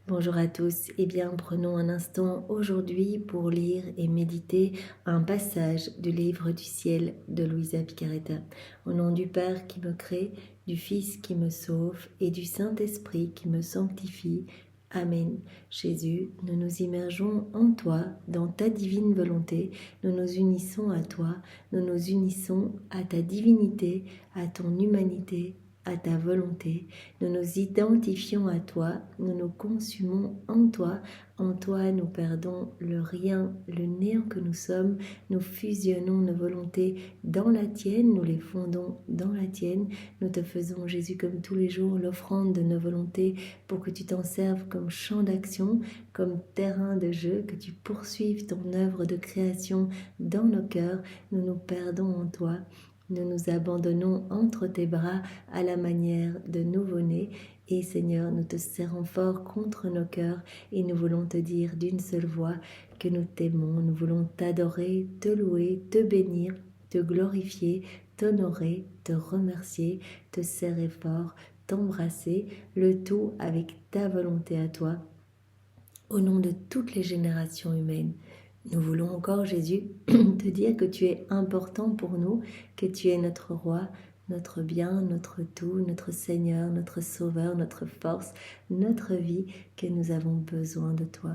Bonjour à tous, prenons un instant aujourd'hui pour lire et méditer un passage du livre du ciel de Luisa Picaretta. Au nom du Père qui me crée, du Fils qui me sauve et du Saint-Esprit qui me sanctifie. Amen. Jésus, nous nous immergeons en toi, dans ta divine volonté, nous nous unissons à toi, nous nous unissons à ta divinité, à ton humanité, à ta volonté. Nous nous identifions à toi, nous nous consumons en toi nous perdons le rien, le néant que nous sommes, nous fusionnons nos volontés dans la tienne, nous les fondons dans la tienne, nous te faisons Jésus comme tous les jours l'offrande de nos volontés pour que tu t'en serves comme champ d'action, comme terrain de jeu, que tu poursuives ton œuvre de création dans nos cœurs, nous nous perdons en toi. Nous nous abandonnons entre tes bras à la manière de nouveau-nés et Seigneur, nous te serrons fort contre nos cœurs et nous voulons te dire d'une seule voix que nous t'aimons, nous voulons t'adorer, te louer, te bénir, te glorifier, t'honorer, te remercier, te serrer fort, t'embrasser, le tout avec ta volonté à toi, au nom de toutes les générations humaines. Nous voulons encore, Jésus, te dire que tu es important pour nous, que tu es notre roi, notre bien, notre tout, notre Seigneur, notre Sauveur, notre force, notre vie, que nous avons besoin de toi.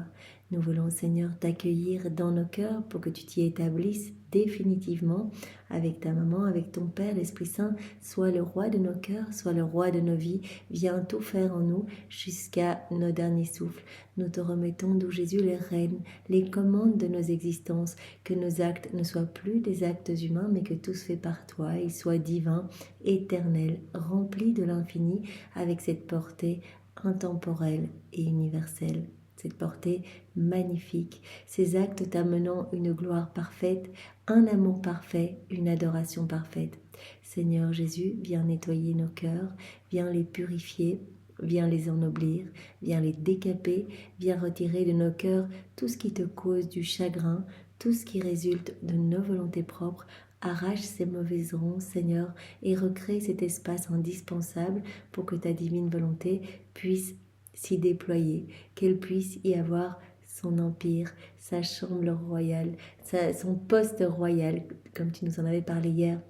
Nous voulons, Seigneur, t'accueillir dans nos cœurs pour que tu t'y établisses définitivement avec ta maman, avec ton Père, l'Esprit Saint. Sois le roi de nos cœurs, sois le roi de nos vies. Viens tout faire en nous jusqu'à nos derniers souffles. Nous te remettons, d'où Jésus, les rênes, les commandes de nos existences, que nos actes ne soient plus des actes humains, mais que tout se fait par toi, ils soient divins, éternels, remplis de l'infini, avec cette portée intemporelle et universelle. Cette portée magnifique, ces actes t'amenant une gloire parfaite, un amour parfait, une adoration parfaite. Seigneur Jésus, viens nettoyer nos cœurs, viens les purifier, viens les ennoblir, viens les décaper, viens retirer de nos cœurs tout ce qui te cause du chagrin, tout ce qui résulte de nos volontés propres. Arrache ces mauvaises ronces, Seigneur, et recrée cet espace indispensable pour que ta divine volonté puisse s'y déployer, qu'elle puisse y avoir son empire, sa chambre royale, son poste royal, comme tu nous en avais parlé hier.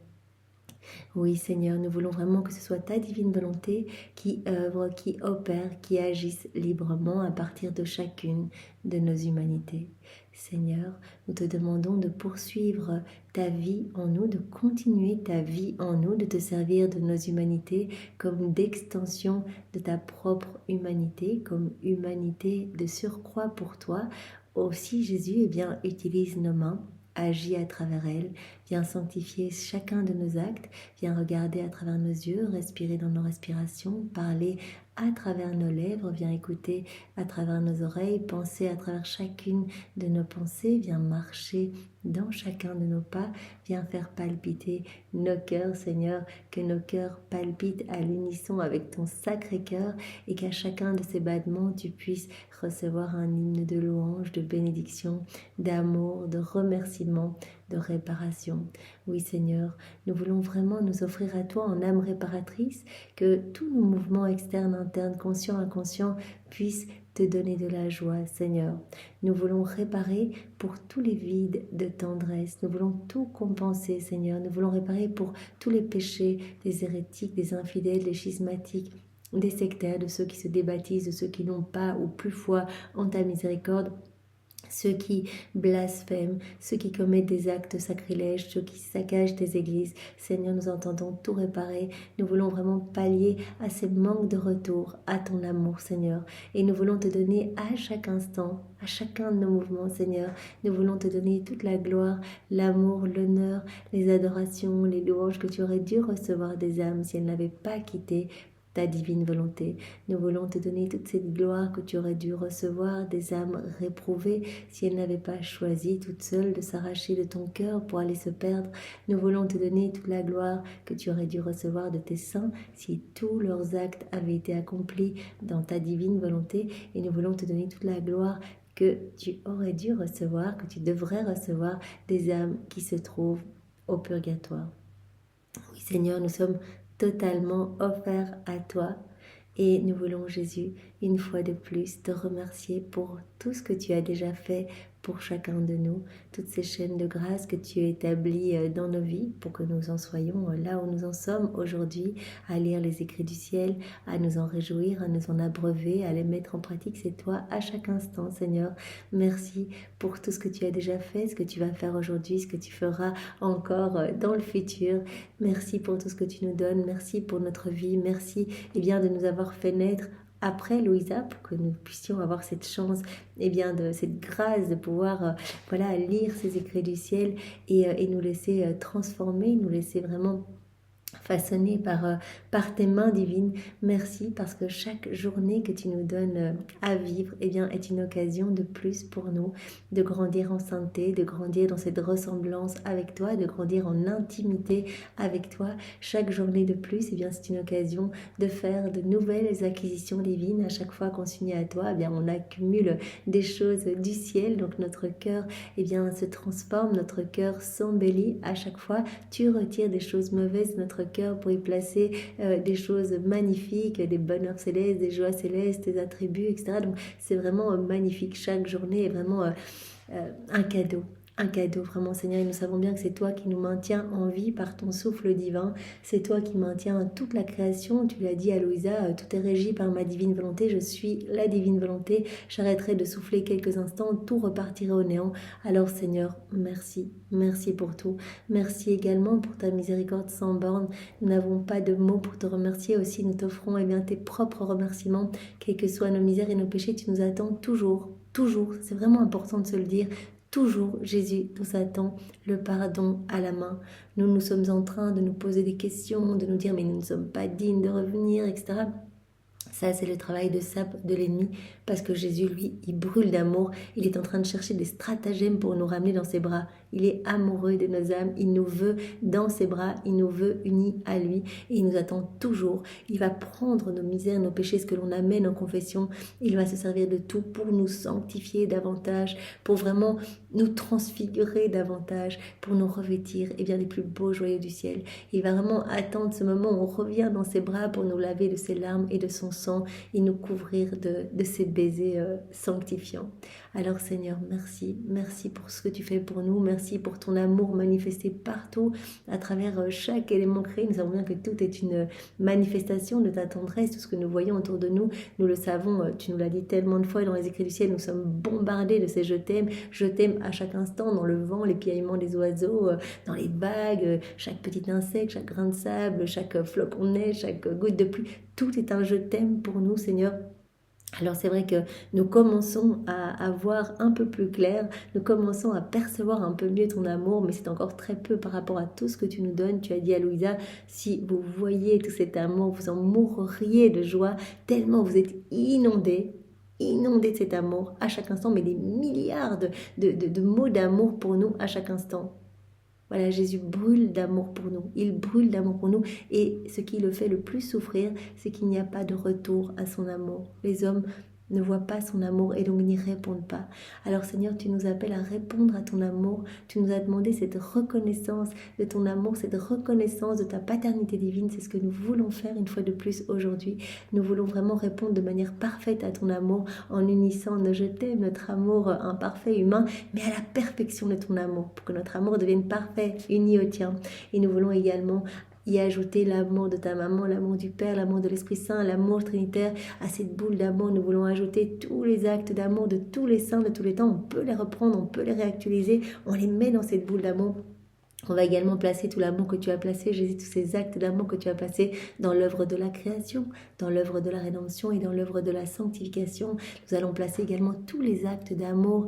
Oui, Seigneur, nous voulons vraiment que ce soit ta divine volonté qui œuvre, qui opère, qui agisse librement à partir de chacune de nos humanités. Seigneur, nous te demandons de poursuivre ta vie en nous, de continuer ta vie en nous, de te servir de nos humanités comme d'extension de ta propre humanité, comme humanité de surcroît pour toi. Aussi, Jésus, utilise nos mains, agis à travers elles, viens sanctifier chacun de nos actes, viens regarder à travers nos yeux, respirer dans nos respirations, parler à travers nos lèvres, viens écouter à travers nos oreilles, penser à travers chacune de nos pensées, viens marcher dans chacun de nos pas, viens faire palpiter nos cœurs, Seigneur, que nos cœurs palpitent à l'unisson avec ton sacré cœur et qu'à chacun de ces battements, tu puisses recevoir un hymne de louange, de bénédiction, d'amour, de remerciement, de réparation. Oui, Seigneur, nous voulons vraiment nous offrir à toi en âme réparatrice, que tous nos mouvements externes, internes, conscients, inconscients puissent te donner de la joie, Seigneur. Nous voulons réparer pour tous les vides de tendresse. Nous voulons tout compenser, Seigneur. Nous voulons réparer pour tous les péchés des hérétiques, des infidèles, des schismatiques, des sectaires, de ceux qui se débaptisent, de ceux qui n'ont pas ou plus foi en ta miséricorde, ceux qui blasphèment, ceux qui commettent des actes sacrilèges, ceux qui saccagent tes églises. Seigneur, nous entendons tout réparer. Nous voulons vraiment pallier à ces manques de retour à ton amour, Seigneur. Et nous voulons te donner à chaque instant, à chacun de nos mouvements, Seigneur. Nous voulons te donner toute la gloire, l'amour, l'honneur, les adorations, les louanges que tu aurais dû recevoir des âmes si elles n'avaient pas quitté ta divine volonté. Nous voulons te donner toute cette gloire que tu aurais dû recevoir des âmes réprouvées si elles n'avaient pas choisi toutes seules de s'arracher de ton cœur pour aller se perdre. Nous voulons te donner toute la gloire que tu aurais dû recevoir de tes saints si tous leurs actes avaient été accomplis dans ta divine volonté. Et nous voulons te donner toute la gloire que tu aurais dû recevoir, que tu devrais recevoir des âmes qui se trouvent au purgatoire. Oui, Seigneur, nous sommes totalement offerts à toi Et nous voulons, Jésus, une fois de plus, te remercier pour tout ce que tu as déjà fait pour chacun de nous, toutes ces chaînes de grâce que tu as établies dans nos vies pour que nous en soyons là où nous en sommes aujourd'hui, à lire les écrits du ciel, à nous en réjouir, à nous en abreuver, à les mettre en pratique. C'est toi à chaque instant, Seigneur. Merci pour tout ce que tu as déjà fait, ce que tu vas faire aujourd'hui, ce que tu feras encore dans le futur. Merci pour tout ce que tu nous donnes. Merci pour notre vie. Merci de nous avoir fait naître après Louisa, pour que nous puissions avoir cette chance, de cette grâce de pouvoir lire ces écrits du ciel et nous laisser transformer, nous laisser vraiment façonné par tes mains divines. Merci parce que chaque journée que tu nous donnes à vivre est une occasion de plus pour nous de grandir en sainteté, de grandir dans cette ressemblance avec toi, de grandir en intimité avec toi. Chaque journée de plus, c'est une occasion de faire de nouvelles acquisitions divines. À chaque fois qu'on s'unit à toi, on accumule des choses du ciel. Donc notre cœur se transforme, notre cœur s'embellit. À chaque fois, tu retires des choses mauvaises de notre cœur pour y placer des choses magnifiques, des bonheurs célestes, des joies célestes, des attributs, etc. Donc c'est vraiment magnifique. Chaque journée est vraiment un cadeau. Un cadeau, vraiment, Seigneur, et nous savons bien que c'est toi qui nous maintiens en vie par ton souffle divin. C'est toi qui maintiens toute la création. Tu l'as dit à Louisa, tout est régi par ma divine volonté. Je suis la divine volonté. J'arrêterai de souffler quelques instants, tout repartira au néant. Alors, Seigneur, merci. Merci pour tout. Merci également pour ta miséricorde sans borne. Nous n'avons pas de mots pour te remercier. Aussi, nous t'offrons tes propres remerciements. Quelles que soient nos misères et nos péchés, tu nous attends toujours. Toujours. C'est vraiment important de se le dire. Toujours, Jésus nous attend le pardon à la main. Nous sommes en train de nous poser des questions, de nous dire mais nous ne sommes pas dignes de revenir, etc. Ça, c'est le travail de sape de l'ennemi, parce que Jésus, lui, il brûle d'amour. Il est en train de chercher des stratagèmes pour nous ramener dans ses bras. Il est amoureux de nos âmes, il nous veut dans ses bras, il nous veut unis à lui et il nous attend toujours. Il va prendre nos misères, nos péchés, ce que l'on amène en confession. Il va se servir de tout pour nous sanctifier davantage, pour vraiment nous transfigurer davantage, pour nous revêtir des plus beaux joyaux du ciel. Il va vraiment attendre ce moment où on revient dans ses bras pour nous laver de ses larmes et de son sang et nous couvrir de ses baisers sanctifiants. Alors Seigneur, merci. Merci pour ce que tu fais pour nous. Merci pour ton amour manifesté partout à travers chaque élément créé. Nous savons bien que tout est une manifestation de ta tendresse. Tout ce que nous voyons autour de nous, nous le savons. Tu nous l'as dit tellement de fois dans les écrits du ciel. Nous sommes bombardés de ces je t'aime à chaque instant, dans le vent, les piaillements des oiseaux, dans les vagues, chaque petit insecte, chaque grain de sable, chaque flocon de neige, chaque goutte de pluie. Tout est un je t'aime pour nous, Seigneur. Alors c'est vrai que nous commençons à voir un peu plus clair, nous commençons à percevoir un peu mieux ton amour, mais c'est encore très peu par rapport à tout ce que tu nous donnes. Tu as dit à Louisa, si vous voyiez tout cet amour, vous en mourriez de joie, tellement vous êtes inondés de cet amour à chaque instant, mais des milliards de mots d'amour pour nous à chaque instant. Voilà, Jésus brûle d'amour pour nous. Il brûle d'amour pour nous. Et ce qui le fait le plus souffrir, c'est qu'il n'y a pas de retour à son amour. Les hommes ne voient pas son amour et donc n'y répondent pas. Alors Seigneur, tu nous appelles à répondre à ton amour. Tu nous as demandé cette reconnaissance de ton amour, cette reconnaissance de ta paternité divine. C'est ce que nous voulons faire une fois de plus aujourd'hui. Nous voulons vraiment répondre de manière parfaite à ton amour en unissant nos je t'aime, notre amour imparfait, humain, mais à la perfection de ton amour, pour que notre amour devienne parfait, uni au tien. Et nous voulons également y ajouter l'amour de ta maman, l'amour du Père, l'amour de l'Esprit Saint, l'amour trinitaire. À cette boule d'amour, nous voulons ajouter tous les actes d'amour de tous les saints de tous les temps. On peut les reprendre, on peut les réactualiser, on les met dans cette boule d'amour. On va également placer tout l'amour que tu as placé, Jésus, tous ces actes d'amour que tu as placés dans l'œuvre de la création, dans l'œuvre de la rédemption et dans l'œuvre de la sanctification. Nous allons placer également tous les actes d'amour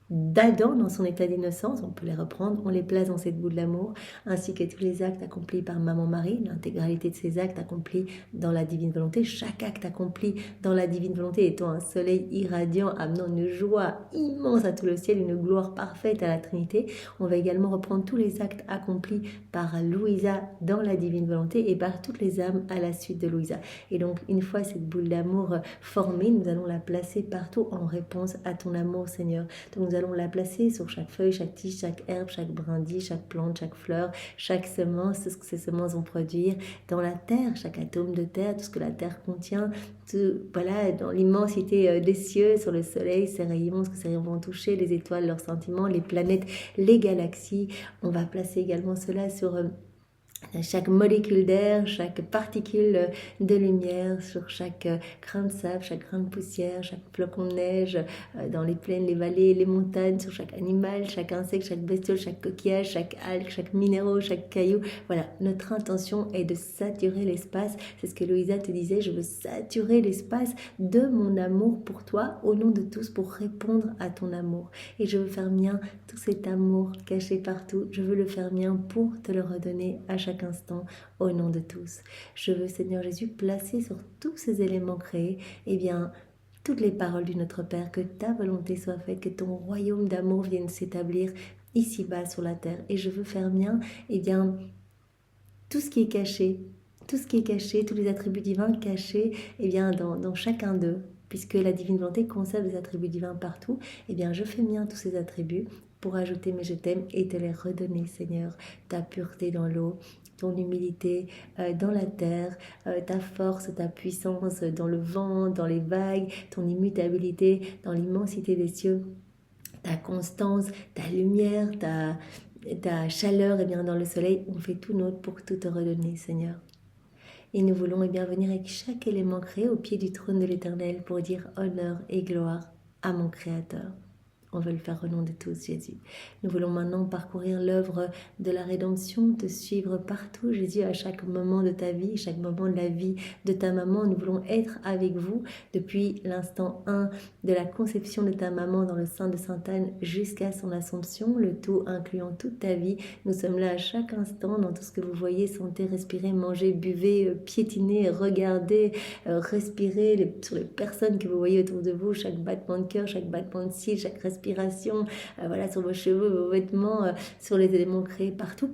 d'Adam dans son état d'innocence, on peut les reprendre, on les place dans cette boule d'amour, ainsi que tous les actes accomplis par Maman Marie, l'intégralité de ces actes accomplis dans la divine volonté, chaque acte accompli dans la divine volonté étant un soleil irradiant, amenant une joie immense à tout le ciel, une gloire parfaite à la Trinité. On va également reprendre tous les actes accomplis par Louisa dans la divine volonté et par toutes les âmes à la suite de Louisa. Et donc, une fois cette boule d'amour formée, nous allons la placer partout en réponse à ton amour, Seigneur. Donc, nous allons la placer sur chaque feuille, chaque tige, chaque herbe, chaque brindille, chaque plante, chaque fleur, chaque semence, tout ce que ces semences vont produire dans la terre, chaque atome de terre, tout ce que la terre contient, voilà, dans l'immensité des cieux, sur le soleil, ses rayons, ce que ces rayons vont toucher, les étoiles, leurs sentiments, les planètes, les galaxies. On va placer également cela sur chaque molécule d'air, chaque particule de lumière, sur chaque grain de sable, chaque grain de poussière, chaque flocon de neige, dans les plaines, les vallées, les montagnes, sur chaque animal, chaque insecte, chaque bestiole, chaque coquillage, chaque algue, chaque minéraux, chaque caillou. Voilà, notre intention est de saturer l'espace. C'est ce que Louisa te disait, je veux saturer l'espace de mon amour pour toi, au nom de tous, pour répondre à ton amour. Et je veux faire mien tout cet amour caché partout, je veux le faire mien pour te le redonner à chaque instant, au nom de tous. Je veux, Seigneur Jésus, placer sur tous ces éléments créés, eh bien, toutes les paroles du Notre Père, que ta volonté soit faite, que ton royaume d'amour vienne s'établir ici-bas sur la terre. Et je veux faire mien, eh bien, tout ce qui est caché, tous les attributs divins cachés, eh bien, dans chacun d'eux, puisque la divine volonté conserve des attributs divins partout, eh bien, je fais mien tous ces attributs pour ajouter mes je t'aime et te les redonner, Seigneur, ta pureté dans l'eau, ton humilité dans la terre, ta force, ta puissance dans le vent, dans les vagues, ton immutabilité dans l'immensité des cieux, ta constance, ta lumière, ta chaleur, bien dans le soleil. On fait tout notre pour tout te redonner, Seigneur. Et nous voulons bien venir avec chaque élément créé au pied du trône de l'Éternel pour dire honneur et gloire à mon Créateur. On veut le faire au nom de tous, Jésus. Nous voulons maintenant parcourir l'œuvre de la rédemption, te suivre partout, Jésus, à chaque moment de ta vie, chaque moment de la vie de ta maman. Nous voulons être avec vous depuis l'instant 1 de la conception de ta maman dans le sein de Sainte Anne jusqu'à son Assomption, le tout incluant toute ta vie. Nous sommes là à chaque instant dans tout ce que vous voyez, sentez, respirez, mangez, buvez, piétinez, regardez, respirez sur les personnes que vous voyez autour de vous, chaque battement de cœur, chaque battement de cils, chaque respiration, voilà, sur vos cheveux, vos vêtements, sur les éléments créés partout.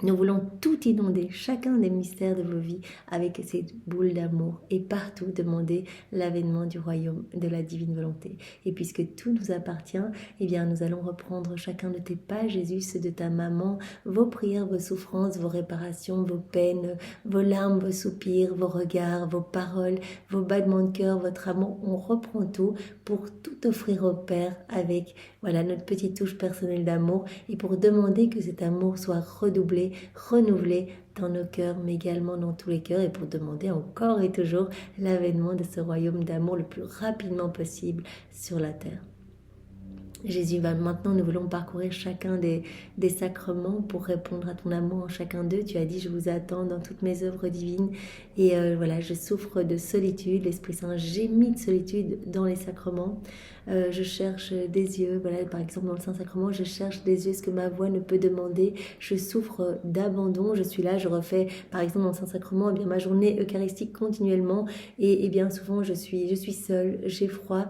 Nous voulons tout inonder, chacun des mystères de vos vies, avec ces boules d'amour et partout demander l'avènement du royaume de la divine volonté. Et puisque tout nous appartient, eh bien nous allons reprendre chacun de tes pas, Jésus, ceux de ta maman, vos prières, vos souffrances, vos réparations, vos peines, vos larmes, vos soupirs, vos regards, vos paroles, vos battements de cœur, votre amour. On reprend tout pour tout offrir au Père avec, voilà, notre petite touche personnelle d'amour et pour demander que cet amour soit redoublé, renouvelé dans nos cœurs, mais également dans tous les cœurs, et pour demander encore et toujours l'avènement de ce royaume d'amour le plus rapidement possible sur la terre. Jésus, maintenant nous voulons parcourir chacun des sacrements pour répondre à ton amour en chacun d'eux. Tu as dit, je vous attends dans toutes mes œuvres divines. Et voilà, je souffre de solitude, l'Esprit Saint gémit de solitude dans les sacrements. Je cherche des yeux, voilà, par exemple dans le Saint-Sacrement, je cherche des yeux, ce que ma voix ne peut demander. Je souffre d'abandon, je suis là, je refais, par exemple dans le Saint-Sacrement, eh bien, ma journée eucharistique continuellement. Et bien souvent, je suis seule, j'ai froid.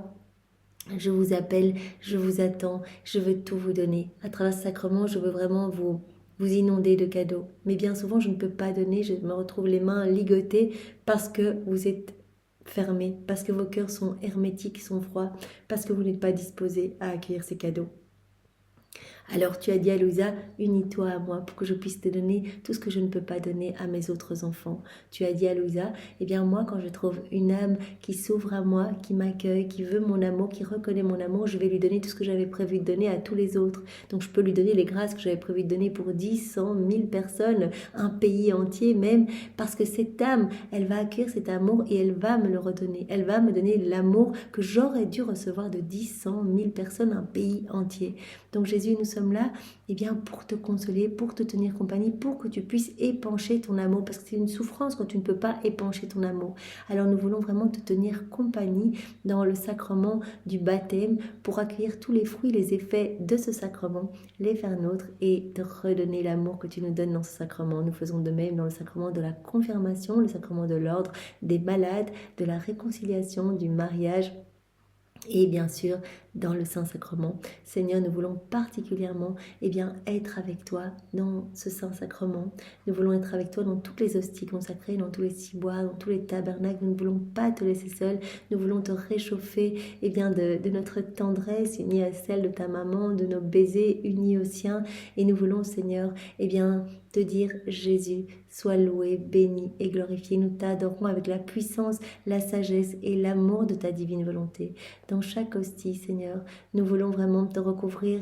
Je vous appelle, je vous attends, je veux tout vous donner. À travers ce sacrement, je veux vraiment vous inonder de cadeaux. Mais bien souvent, je ne peux pas donner, je me retrouve les mains ligotées parce que vous êtes fermés, parce que vos cœurs sont hermétiques, sont froids, parce que vous n'êtes pas disposés à accueillir ces cadeaux. Alors tu as dit à Louisa, unis-toi à moi pour que je puisse te donner tout ce que je ne peux pas donner à mes autres enfants. Tu as dit à Louisa, eh bien moi quand je trouve une âme qui s'ouvre à moi, qui m'accueille, qui veut mon amour, qui reconnaît mon amour, je vais lui donner tout ce que j'avais prévu de donner à tous les autres. Donc je peux lui donner les grâces que j'avais prévu de donner pour 10, 100, 1000 personnes, un pays entier même, parce que cette âme, elle va accueillir cet amour et elle va me le redonner. Elle va me donner l'amour que j'aurais dû recevoir de 10, 100, 1000 personnes, un pays entier. Donc Jésus, nous sommes là bien, pour te consoler, pour te tenir compagnie, pour que tu puisses épancher ton amour, parce que c'est une souffrance quand tu ne peux pas épancher ton amour. Alors nous voulons vraiment te tenir compagnie dans le sacrement du baptême pour accueillir tous les fruits, les effets de ce sacrement, les faire nôtres et te redonner l'amour que tu nous donnes dans ce sacrement. Nous faisons de même dans le sacrement de la confirmation, le sacrement de l'ordre, des malades, de la réconciliation, du mariage, et bien sûr dans le Saint-Sacrement. Seigneur, nous voulons particulièrement être avec toi dans ce Saint-Sacrement. Nous voulons être avec toi dans toutes les hosties consacrées, dans tous les ciboires, dans tous les tabernacles. Nous ne voulons pas te laisser seul. Nous voulons te réchauffer de notre tendresse unie à celle de ta maman, de nos baisers unis aux siens. Et nous voulons, Seigneur, te dire, Jésus, sois loué, béni et glorifié. Nous t'adorons avec la puissance, la sagesse et l'amour de ta divine volonté. Dans chaque hostie, Seigneur, nous voulons vraiment te recouvrir.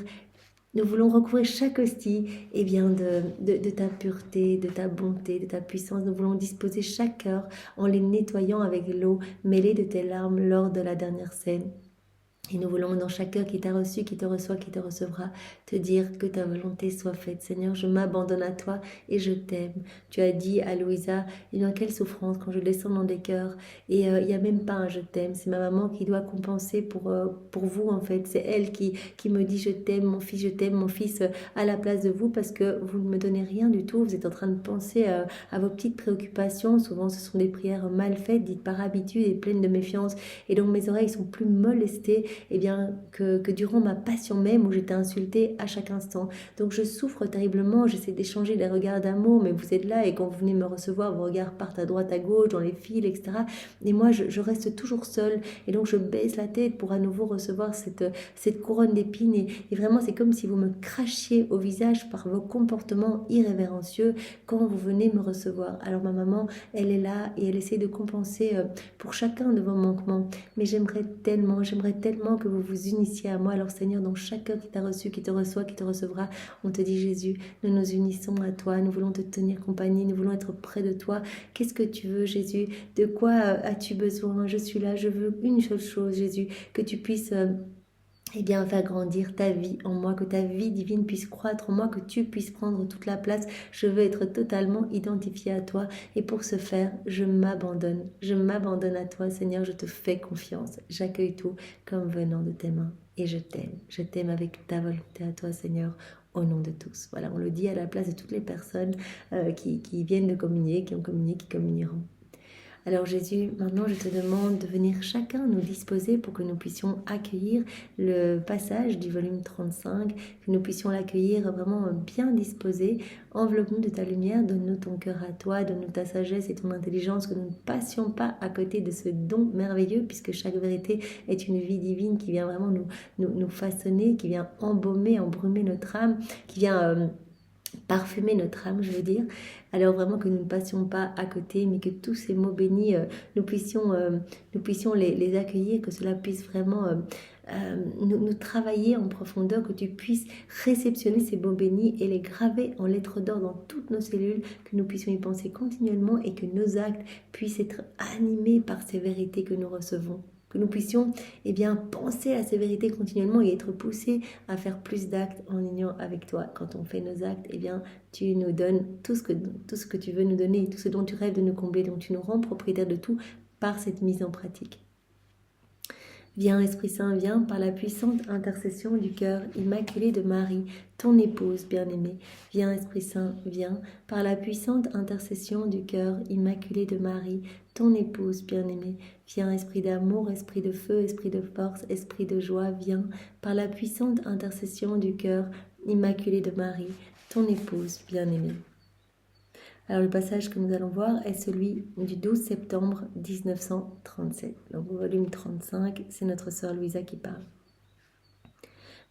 Nous voulons recouvrir chaque hostie de ta pureté, de ta bonté, de ta puissance. Nous voulons disposer chaque cœur en les nettoyant avec l'eau mêlée de tes larmes lors de la dernière scène. Et nous voulons dans chaque cœur qui t'a reçu, qui te reçoit, qui te recevra, te dire que ta volonté soit faite. Seigneur, je m'abandonne à toi et je t'aime. Tu as dit à Louisa, quelle souffrance quand je descends dans des cœurs. Et il n'y a même pas un je t'aime. C'est ma maman qui doit compenser pour vous en fait. C'est elle qui me dit je t'aime mon fils à la place de vous parce que vous ne me donnez rien du tout. Vous êtes en train de penser à vos petites préoccupations. Souvent ce sont des prières mal faites, dites par habitude et pleines de méfiance. Et donc mes oreilles sont plus molestées que durant ma passion même où j'étais insultée à chaque instant. Donc je souffre terriblement, j'essaie d'échanger des regards d'amour, mais vous êtes là et quand vous venez me recevoir, vos regards partent à droite, à gauche, dans les fils, etc. Et moi, je reste toujours seule et donc je baisse la tête pour à nouveau recevoir cette couronne d'épines et vraiment c'est comme si vous me crachiez au visage par vos comportements irrévérencieux quand vous venez me recevoir. Alors ma maman, elle est là et elle essaie de compenser pour chacun de vos manquements, mais j'aimerais tellement que vous vous unissiez à moi. Alors Seigneur, dans chaque cœur qui t'a reçu, qui te reçoit, qui te recevra, on te dit Jésus, nous nous unissons à toi, nous voulons te tenir compagnie, nous voulons être près de toi. Qu'est-ce que tu veux Jésus? De quoi as-tu besoin? Je suis là, je veux une seule chose Jésus, que tu puisses faire grandir ta vie en moi, que ta vie divine puisse croître en moi, que tu puisses prendre toute la place. Je veux être totalement identifiée à toi et pour ce faire, je m'abandonne à toi Seigneur, je te fais confiance, j'accueille tout comme venant de tes mains et je t'aime avec ta volonté à toi Seigneur, au nom de tous. Voilà, on le dit à la place de toutes les personnes qui viennent de communier, qui ont communié, qui communieront. Alors Jésus, maintenant je te demande de venir chacun nous disposer pour que nous puissions accueillir le passage du volume 35, que nous puissions l'accueillir vraiment bien disposé. Enveloppe-nous de ta lumière, donne-nous ton cœur à toi, donne-nous ta sagesse et ton intelligence, que nous ne passions pas à côté de ce don merveilleux, puisque chaque vérité est une vie divine qui vient vraiment nous façonner, qui vient embrumer notre âme, qui vient parfumer notre âme, je veux dire. Alors vraiment que nous ne passions pas à côté, mais que tous ces mots bénis, nous puissions les accueillir, que cela puisse vraiment nous travailler en profondeur, que tu puisses réceptionner ces mots bénis et les graver en lettres d'or dans toutes nos cellules, que nous puissions y penser continuellement et que nos actes puissent être animés par ces vérités que nous recevons. Que nous puissions penser à ces vérités continuellement et être poussés à faire plus d'actes en union avec toi. Quand on fait nos actes, tu nous donnes tout ce que tu veux nous donner, tout ce dont tu rêves de nous combler, donc tu nous rends propriétaires de tout par cette mise en pratique. Viens Esprit Saint, viens par la puissante intercession du cœur immaculé de Marie, ton épouse bien-aimée. Viens Esprit Saint, viens par la puissante intercession du cœur immaculé de Marie, ton épouse bien-aimée. Viens Esprit d'amour, Esprit de feu, Esprit de force, Esprit de joie, viens par la puissante intercession du cœur immaculé de Marie, ton épouse bien-aimée. Alors le passage que nous allons voir est celui du 12 septembre 1937. Donc au volume 35, c'est notre sœur Louisa qui parle.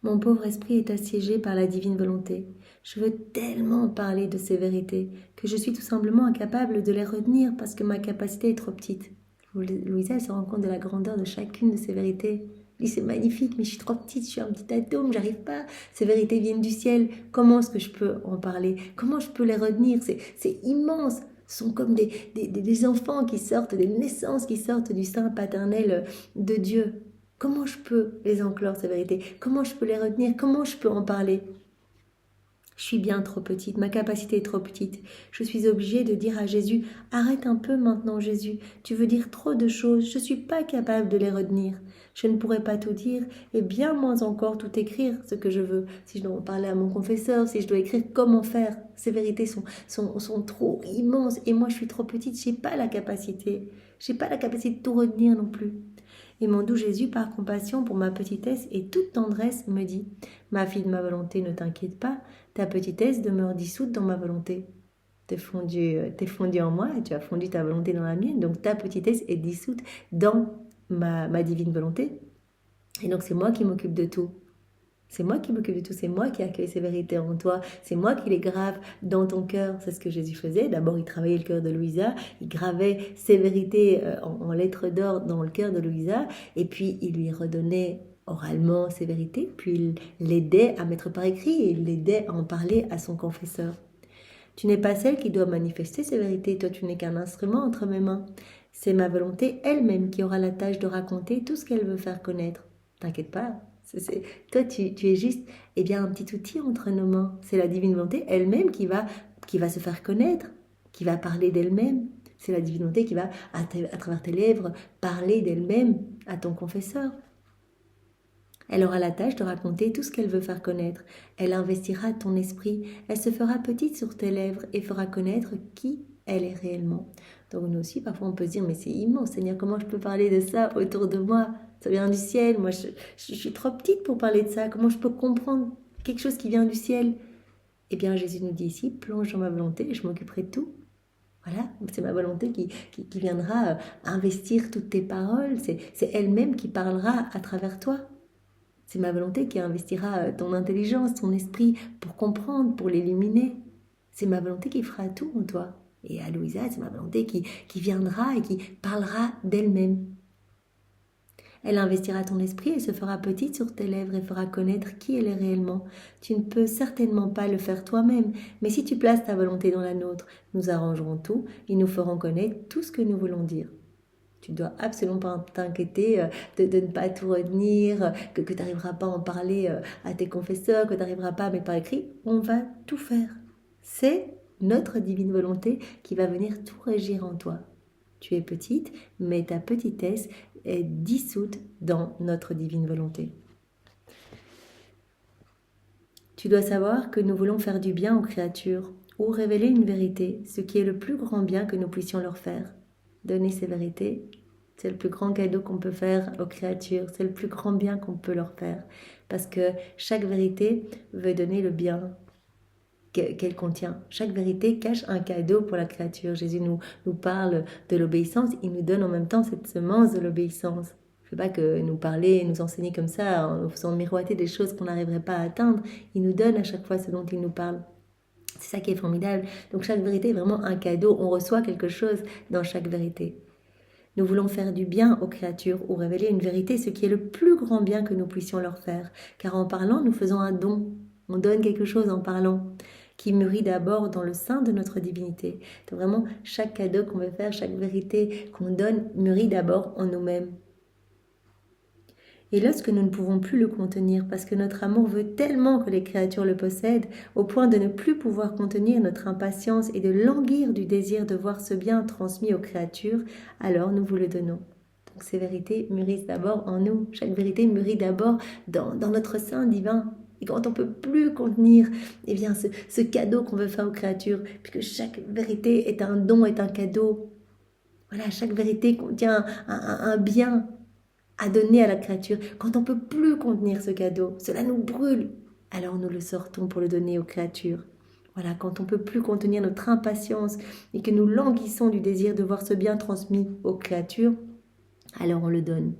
Mon pauvre esprit est assiégé par la divine volonté. Je veux tellement parler de ces vérités que je suis tout simplement incapable de les retenir parce que ma capacité est trop petite. Louisa, elle se rend compte de la grandeur de chacune de ces vérités. Elle dit, c'est magnifique, mais je suis trop petite, je suis un petit atome, j'arrive pas. Ces vérités viennent du ciel. Comment est-ce que je peux en parler? Comment je peux les retenir? C'est immense. Ce sont comme des enfants qui sortent, des naissances qui sortent du sein paternel de Dieu. Comment je peux les enclore, ces vérités? Comment je peux les retenir? Comment je peux en parler? Je suis bien trop petite, ma capacité est trop petite. Je suis obligée de dire à Jésus, arrête un peu maintenant Jésus, tu veux dire trop de choses, je ne suis pas capable de les retenir. Je ne pourrais pas tout dire et bien moins encore tout écrire ce que je veux. Si je dois en parler à mon confesseur, si je dois écrire comment faire, ces vérités sont trop immenses et moi je suis trop petite, je n'ai pas la capacité. Je n'ai pas la capacité de tout retenir non plus. Et mon doux Jésus, par compassion pour ma petitesse et toute tendresse, me dit, ma fille de ma volonté, ne t'inquiète pas, ta petitesse demeure dissoute dans ma volonté. T'es fondu en moi et tu as fondu ta volonté dans la mienne, donc ta petitesse est dissoute dans ma divine volonté. Et donc c'est moi qui m'occupe de tout. C'est moi qui m'occupe de tout, c'est moi qui accueille ces vérités en toi, c'est moi qui les grave dans ton cœur. C'est ce que Jésus faisait. D'abord, il travaillait le cœur de Louisa, il gravait ces vérités en lettres d'or dans le cœur de Louisa, et puis il lui redonnait oralement ces vérités, puis il l'aidait à mettre par écrit, et il l'aidait à en parler à son confesseur. Tu n'es pas celle qui doit manifester ces vérités, toi tu n'es qu'un instrument entre mes mains. C'est ma volonté elle-même qui aura la tâche de raconter tout ce qu'elle veut faire connaître. T'inquiète pas. Toi, tu es juste un petit outil entre nos mains. C'est la divine volonté elle-même qui va se faire connaître, qui va parler d'elle-même. C'est la divine volonté qui va, à travers tes lèvres, parler d'elle-même à ton confesseur. Elle aura la tâche de raconter tout ce qu'elle veut faire connaître. Elle investira ton esprit. Elle se fera petite sur tes lèvres et fera connaître qui elle est réellement. Donc nous aussi, parfois on peut se dire, mais c'est immense, Seigneur, comment je peux parler de ça autour de moi? Ça vient du ciel, moi je suis trop petite pour parler de ça, comment je peux comprendre quelque chose qui vient du ciel? Eh bien Jésus nous dit ici, plonge dans ma volonté et je m'occuperai de tout. Voilà, c'est ma volonté qui viendra investir toutes tes paroles, c'est elle-même qui parlera à travers toi. C'est ma volonté qui investira ton intelligence, ton esprit pour comprendre, pour l'illuminer. C'est ma volonté qui fera tout en toi. Et à Louisa, c'est ma volonté qui viendra et qui parlera d'elle-même. Elle investira ton esprit et se fera petite sur tes lèvres et fera connaître qui elle est réellement. Tu ne peux certainement pas le faire toi-même, mais si tu places ta volonté dans la nôtre, nous arrangerons tout et nous ferons connaître tout ce que nous voulons dire. Tu ne dois absolument pas t'inquiéter de ne pas tout retenir, que tu n'arriveras pas à en parler à tes confesseurs, que tu n'arriveras pas à mettre par écrit. On va tout faire. C'est notre divine volonté qui va venir tout régir en toi. Tu es petite, mais ta petitesse est dissoute dans notre divine volonté. Tu dois savoir que nous voulons faire du bien aux créatures ou révéler une vérité, ce qui est le plus grand bien que nous puissions leur faire. Donner ces vérités, c'est le plus grand cadeau qu'on peut faire aux créatures, c'est le plus grand bien qu'on peut leur faire, parce que chaque vérité veut donner le bien qu'elle contient. Chaque vérité cache un cadeau pour la créature. Jésus nous parle de l'obéissance, il nous donne en même temps cette semence de l'obéissance. Je ne fais pas que nous parler, nous enseigner comme ça, en nous faisant miroiter des choses qu'on n'arriverait pas à atteindre. Il nous donne à chaque fois ce dont il nous parle. C'est ça qui est formidable. Donc chaque vérité est vraiment un cadeau. On reçoit quelque chose dans chaque vérité. Nous voulons faire du bien aux créatures ou révéler une vérité, ce qui est le plus grand bien que nous puissions leur faire. Car en parlant, nous faisons un don. On donne quelque chose en parlant, qui mûrit d'abord dans le sein de notre divinité. Donc vraiment, chaque cadeau qu'on veut faire, chaque vérité qu'on donne, mûrit d'abord en nous-mêmes. Et lorsque nous ne pouvons plus le contenir, parce que notre amour veut tellement que les créatures le possèdent, au point de ne plus pouvoir contenir notre impatience et de languir du désir de voir ce bien transmis aux créatures, alors nous vous le donnons. Donc ces vérités mûrissent d'abord en nous. Chaque vérité mûrit d'abord dans notre sein divin. Et quand on ne peut plus contenir ce cadeau qu'on veut faire aux créatures, puisque chaque vérité est un don, est un cadeau. Voilà, chaque vérité contient un bien à donner à la créature. Quand on ne peut plus contenir ce cadeau, cela nous brûle, alors nous le sortons pour le donner aux créatures. Voilà, quand on ne peut plus contenir notre impatience et que nous languissons du désir de voir ce bien transmis aux créatures, alors on le donne.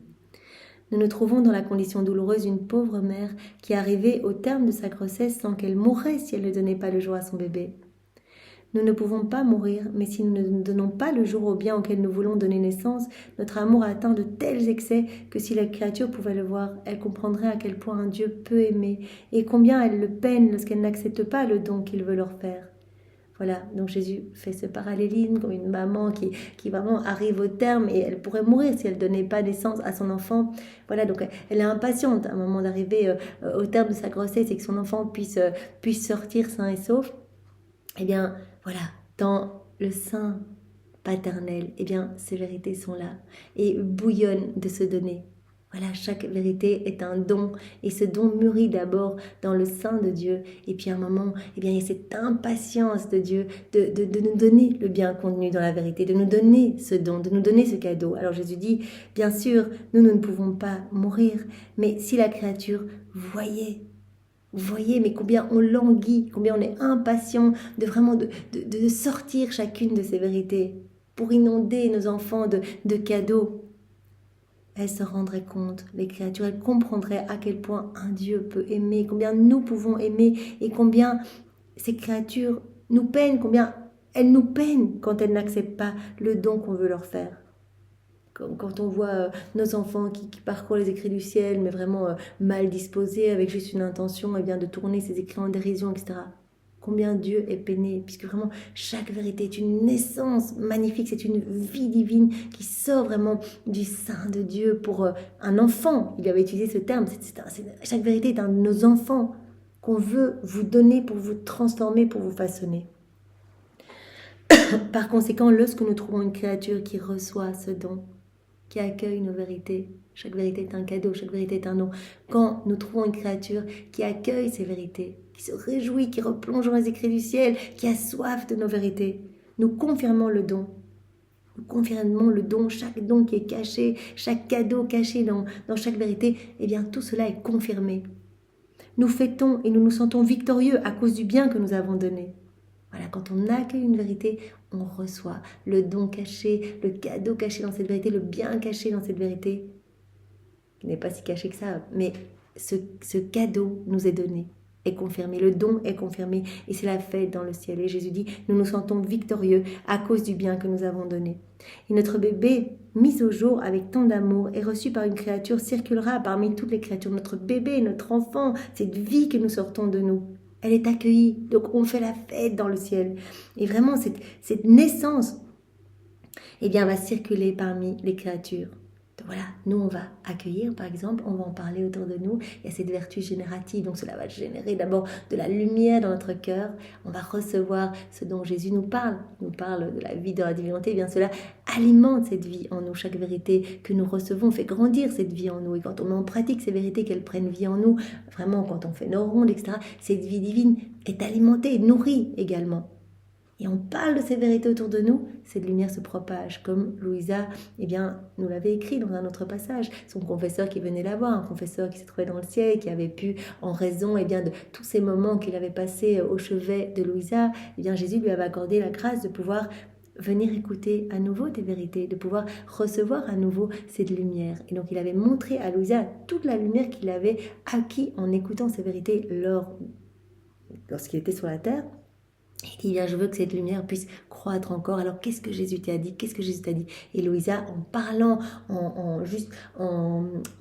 Nous nous trouvons dans la condition douloureuse d'une pauvre mère qui est arrivée au terme de sa grossesse sans qu'elle mourrait si elle ne donnait pas le jour à son bébé. Nous ne pouvons pas mourir, mais si nous ne donnons pas le jour au bien auquel nous voulons donner naissance, notre amour atteint de tels excès que si la créature pouvait le voir, elle comprendrait à quel point un Dieu peut aimer et combien elle le peine lorsqu'elle n'accepte pas le don qu'il veut leur faire. Voilà, donc Jésus fait ce parallélisme comme une maman qui vraiment arrive au terme et elle pourrait mourir si elle ne donnait pas naissance à son enfant. Voilà, donc elle est impatiente à un moment d'arriver au terme de sa grossesse et que son enfant puisse sortir sain et sauf. Eh bien, voilà, dans le sein paternel, eh bien, ces vérités sont là et bouillonnent de se donner. Voilà, chaque vérité est un don et ce don mûrit d'abord dans le sein de Dieu et puis à un moment, eh bien, il y a cette impatience de Dieu de nous donner le bien contenu dans la vérité, de nous donner ce don, de nous donner ce cadeau. Alors Jésus dit, bien sûr, nous ne pouvons pas mourir, mais si la créature voyait, mais combien on languit, combien on est impatient de vraiment de sortir chacune de ces vérités pour inonder nos enfants de cadeaux. Elles se rendraient compte, les créatures, elles comprendraient à quel point un Dieu peut aimer, combien nous pouvons aimer et combien ces créatures nous peinent, combien elles nous peinent quand elles n'acceptent pas le don qu'on veut leur faire. Quand on voit nos enfants qui parcourent les écrits du ciel, mais vraiment mal disposés, avec juste une intention eh bien, de tourner ces écrits en dérision, etc. Combien Dieu est peiné, puisque vraiment chaque vérité est une naissance magnifique, c'est une vie divine qui sort vraiment du sein de Dieu pour un enfant. Il avait utilisé ce terme, chaque vérité est un de nos enfants qu'on veut vous donner pour vous transformer, pour vous façonner. Par conséquent, lorsque nous trouvons une créature qui reçoit ce don, qui accueille nos vérités, chaque vérité est un cadeau, chaque vérité est un don. Quand nous trouvons une créature qui accueille ces vérités, qui se réjouit, qui replonge dans les écrits du ciel, qui a soif de nos vérités, nous confirmons le don. Nous confirmons le don, chaque don qui est caché, chaque cadeau caché dans chaque vérité, eh bien tout cela est confirmé. Nous fêtons et nous nous sentons victorieux à cause du bien que nous avons donné. Voilà, quand on accueille une vérité, on reçoit le don caché, le cadeau caché dans cette vérité, le bien caché dans cette vérité, qui n'est pas si caché que ça, mais ce cadeau nous est donné, est confirmé, le don est confirmé, et c'est la fête dans le ciel. Et Jésus dit, nous nous sentons victorieux à cause du bien que nous avons donné. Et notre bébé, mis au jour avec tant d'amour et reçu par une créature, circulera parmi toutes les créatures. Notre bébé, notre enfant, cette vie que nous sortons de nous, elle est accueillie, donc on fait la fête dans le ciel. Et vraiment, cette naissance, eh bien, va circuler parmi les créatures. Donc voilà, nous on va accueillir par exemple, on va en parler autour de nous, il y a cette vertu générative, donc cela va générer d'abord de la lumière dans notre cœur, on va recevoir ce dont Jésus nous parle de la vie, de la divinité, et bien cela alimente cette vie en nous, chaque vérité que nous recevons fait grandir cette vie en nous, et quand on met en pratique ces vérités qu'elles prennent vie en nous, vraiment quand on fait nos rondes, etc., cette vie divine est alimentée, nourrie également. Et on parle de ces vérités autour de nous, cette lumière se propage, comme Louisa eh bien, nous l'avait écrit dans un autre passage. Son confesseur qui venait la voir, un confesseur qui se trouvait dans le ciel, qui avait pu, en raison eh bien, de tous ces moments qu'il avait passés au chevet de Louisa, eh bien, Jésus lui avait accordé la grâce de pouvoir venir écouter à nouveau des vérités, de pouvoir recevoir à nouveau cette lumière. Et donc il avait montré à Louisa toute la lumière qu'il avait acquis en écoutant ces vérités lorsqu'il était sur la terre. Il dit, bien, je veux que cette lumière puisse croître encore. Alors, qu'est-ce que Jésus t'a dit? Qu'est-ce que Jésus t'a dit? Et Louisa, en parlant, en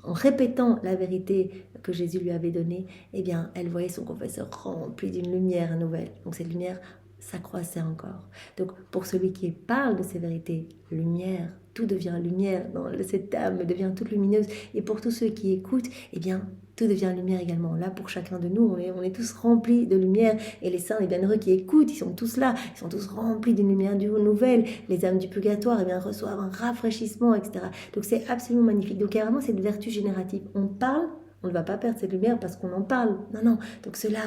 répétant la vérité que Jésus lui avait donnée, eh bien, elle voyait son confesseur rempli d'une lumière nouvelle. Donc, cette lumière s'accroissait encore. Donc, pour celui qui parle de ces vérités, lumière, tout devient lumière. Cette âme devient toute lumineuse. Et pour tous ceux qui écoutent, eh bien, tout devient lumière également. Là, pour chacun de nous, on est tous remplis de lumière. Et les saints, les bienheureux qui écoutent, ils sont tous là. Ils sont tous remplis d'une lumière nouvelle. Les âmes du purgatoire, eh bien, reçoivent un rafraîchissement, etc. Donc, c'est absolument magnifique. Donc, il y a vraiment cette vertu générative. On parle, on ne va pas perdre cette lumière parce qu'on en parle. Non. Donc, cela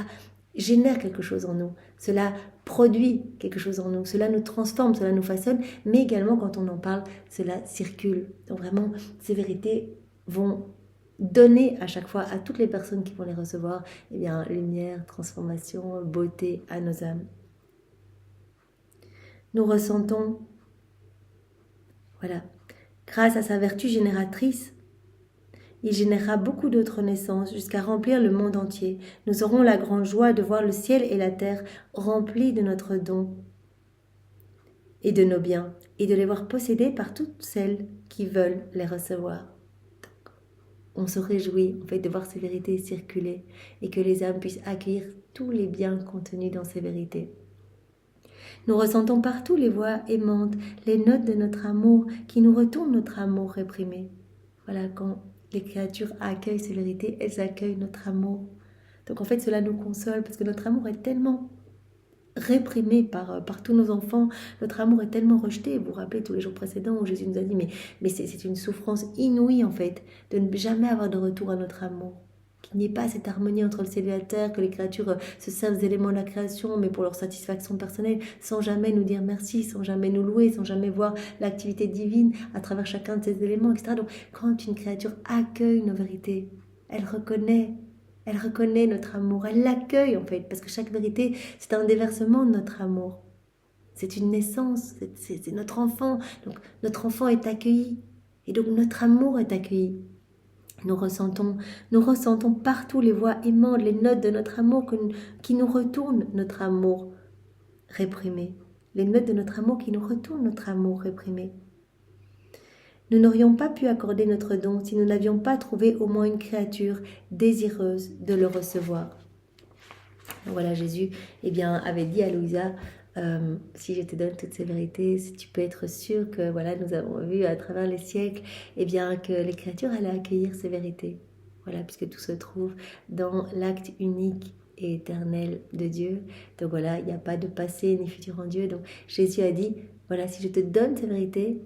génère quelque chose en nous. Cela produit quelque chose en nous. Cela nous transforme, cela nous façonne. Mais également, quand on en parle, cela circule. Donc, vraiment, ces vérités vont donner à chaque fois à toutes les personnes qui vont les recevoir, eh bien, lumière, transformation, beauté à nos âmes. Nous ressentons, voilà, grâce à sa vertu génératrice, il générera beaucoup d'autres naissances jusqu'à remplir le monde entier. Nous aurons la grande joie de voir le ciel et la terre remplis de notre don et de nos biens, et de les voir possédés par toutes celles qui veulent les recevoir. On se réjouit en fait de voir ces vérités circuler et que les âmes puissent accueillir tous les biens contenus dans ces vérités. Nous ressentons partout les voix aimantes, les notes de notre amour qui nous retournent notre amour réprimé. Voilà, quand les créatures accueillent ces vérités, elles accueillent notre amour. Donc en fait, cela nous console parce que notre amour est tellement réprimé par tous nos enfants. Notre amour est tellement rejeté. Vous vous rappelez tous les jours précédents où Jésus nous a dit, mais c'est une souffrance inouïe en fait, de ne jamais avoir de retour à notre amour. Qu'il n'y ait pas cette harmonie entre le ciel et la terre, que les créatures se servent des éléments de la création, mais pour leur satisfaction personnelle, sans jamais nous dire merci, sans jamais nous louer, sans jamais voir l'activité divine à travers chacun de ces éléments, etc. Donc quand une créature accueille nos vérités, elle reconnaît notre amour, elle l'accueille en fait, parce que chaque vérité, c'est un déversement de notre amour. C'est une naissance, c'est notre enfant. Donc notre enfant est accueilli, et donc notre amour est accueilli. Nous ressentons partout les voix aimantes, les notes de notre amour qui nous retournent notre amour réprimé. Les notes de notre amour qui nous retournent notre amour réprimé. Nous n'aurions pas pu accorder notre don si nous n'avions pas trouvé au moins une créature désireuse de le recevoir. Donc voilà, Jésus avait dit à Louisa, si je te donne toutes ces vérités, si tu peux être sûr que voilà, nous avons vu à travers les siècles que les créatures allaient accueillir ces vérités. Voilà, puisque tout se trouve dans l'acte unique et éternel de Dieu. Donc voilà, il n'y a pas de passé ni futur en Dieu. Donc Jésus a dit, voilà, si je te donne ces vérités,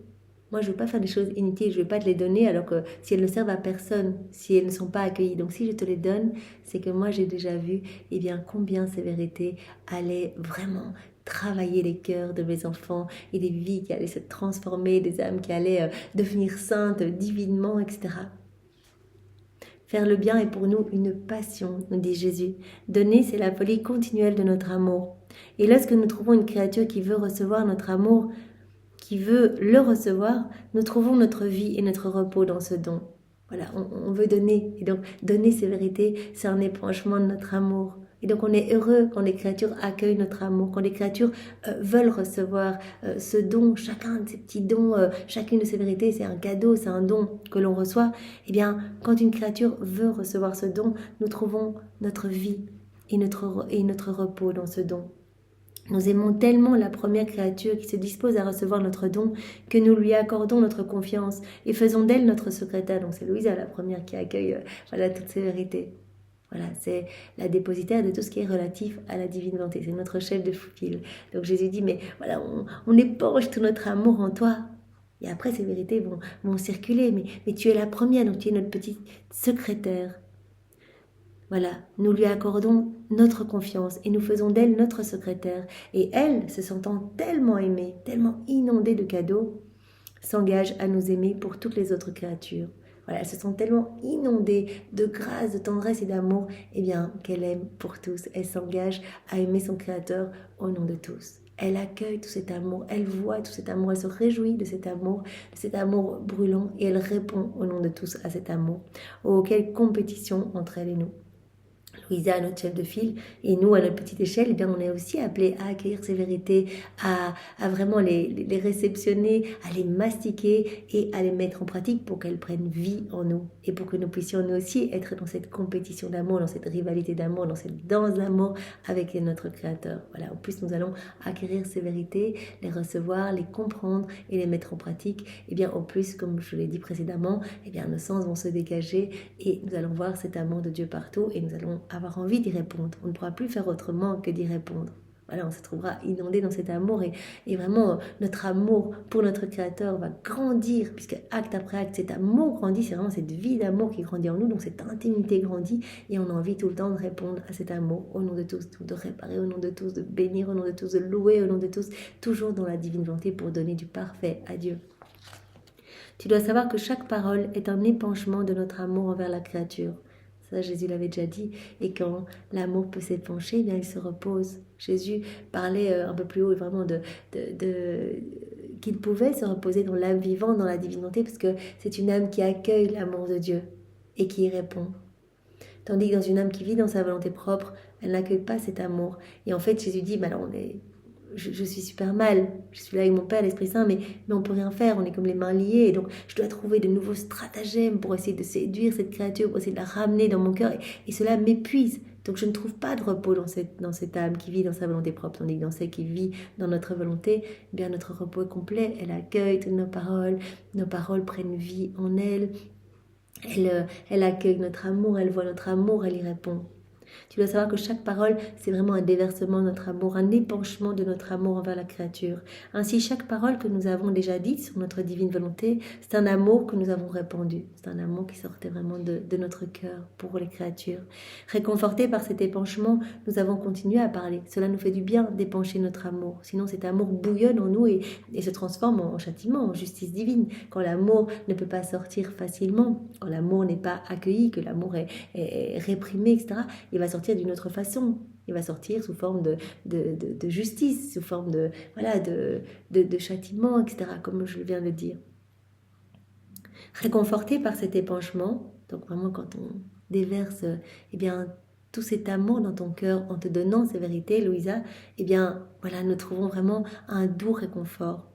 moi, je ne veux pas faire des choses inutiles, je ne veux pas te les donner alors que si elles ne servent à personne, si elles ne sont pas accueillies. Donc si je te les donne, c'est que moi j'ai déjà vu combien ces vérités allaient vraiment travailler les cœurs de mes enfants et des vies qui allaient se transformer, des âmes qui allaient devenir saintes divinement, etc. Faire le bien est pour nous une passion, nous dit Jésus. Donner, c'est la folie continuelle de notre amour. Et lorsque nous trouvons une créature qui veut recevoir notre amour, qui veut le recevoir, nous trouvons notre vie et notre repos dans ce don. Voilà, on veut donner. Et donc, donner ces vérités, c'est un épanchement de notre amour. Et donc, on est heureux quand les créatures accueillent notre amour, quand les créatures veulent recevoir ce don, chacun de ces petits dons, chacune de ces vérités, c'est un cadeau, c'est un don que l'on reçoit. Quand une créature veut recevoir ce don, nous trouvons notre vie et notre repos dans ce don. Nous aimons tellement la première créature qui se dispose à recevoir notre don que nous lui accordons notre confiance et faisons d'elle notre secrétaire. Donc c'est Louisa la première qui accueille toutes ces vérités. Voilà, c'est la dépositaire de tout ce qui est relatif à la divine volonté. C'est notre chef de file. Donc Jésus dit, mais voilà, on épanche tout notre amour en toi. Et après, ces vérités vont circuler. Mais tu es la première, donc tu es notre petite secrétaire. Voilà, nous lui accordons notre confiance et nous faisons d'elle notre secrétaire. Et elle, se sentant tellement aimée, tellement inondée de cadeaux, s'engage à nous aimer pour toutes les autres créatures. Voilà, elle se sent tellement inondée de grâce, de tendresse et d'amour, qu'elle aime pour tous. Elle s'engage à aimer son Créateur au nom de tous. Elle accueille tout cet amour, elle voit tout cet amour, elle se réjouit de cet amour brûlant, et elle répond au nom de tous à cet amour. Oh, quelle compétition entre elle et nous. Louisa, notre chef de file, et nous, à notre petite échelle, on est aussi appelés à accueillir ces vérités, à vraiment les réceptionner, à les mastiquer et à les mettre en pratique pour qu'elles prennent vie en nous et pour que nous puissions nous aussi être dans cette compétition d'amour, dans cette rivalité d'amour, dans cette danse d'amour avec notre Créateur. Voilà, en plus, nous allons acquérir ces vérités, les recevoir, les comprendre et les mettre en pratique. Au plus, comme je l'ai dit précédemment, nos sens vont se dégager et nous allons voir cet amour de Dieu partout et nous allons avoir envie d'y répondre. On ne pourra plus faire autrement que d'y répondre. Voilà, on se trouvera inondé dans cet amour et vraiment notre amour pour notre Créateur va grandir, puisque acte après acte, cet amour grandit, c'est vraiment cette vie d'amour qui grandit en nous, donc cette intimité grandit et on a envie tout le temps de répondre à cet amour au nom de tous, de réparer au nom de tous, de bénir au nom de tous, de louer au nom de tous, toujours dans la divine volonté pour donner du parfait à Dieu. Tu dois savoir que chaque parole est un épanchement de notre amour envers la créature. Ça, Jésus l'avait déjà dit. Et quand l'amour peut s'épancher, il se repose. Jésus parlait un peu plus haut vraiment qu'il pouvait se reposer dans l'âme vivante, dans la divinité, parce que c'est une âme qui accueille l'amour de Dieu et qui y répond. Tandis que dans une âme qui vit dans sa volonté propre, elle n'accueille pas cet amour. Et en fait, Jésus dit, je suis super mal, je suis là avec mon Père, l'Esprit Saint, mais on ne peut rien faire, on est comme les mains liées, et donc je dois trouver de nouveaux stratagèmes pour essayer de séduire cette créature, pour essayer de la ramener dans mon cœur, et cela m'épuise. Donc je ne trouve pas de repos dans cette âme qui vit dans sa volonté propre, tandis que dans celle qui vit dans notre volonté, notre repos est complet, elle accueille toutes nos paroles prennent vie en elle, elle accueille notre amour, elle voit notre amour, elle y répond. Tu dois savoir que chaque parole, c'est vraiment un déversement de notre amour, un épanchement de notre amour envers la créature. Ainsi, chaque parole que nous avons déjà dite sur notre divine volonté, c'est un amour que nous avons répandu. C'est un amour qui sortait vraiment de notre cœur pour les créatures. Réconfortés par cet épanchement, nous avons continué à parler. Cela nous fait du bien d'épancher notre amour. Sinon, cet amour bouillonne en nous et se transforme en châtiment, en justice divine. Quand l'amour ne peut pas sortir facilement, quand l'amour n'est pas accueilli, que l'amour est réprimé, etc., il va sortir d'une autre façon. Il va sortir sous forme de justice, sous forme de châtiment, etc., comme je viens de le dire. Réconforté par cet épanchement, donc vraiment quand on déverse tout cet amour dans ton cœur en te donnant ces vérités, Louisa, nous trouvons vraiment un doux réconfort.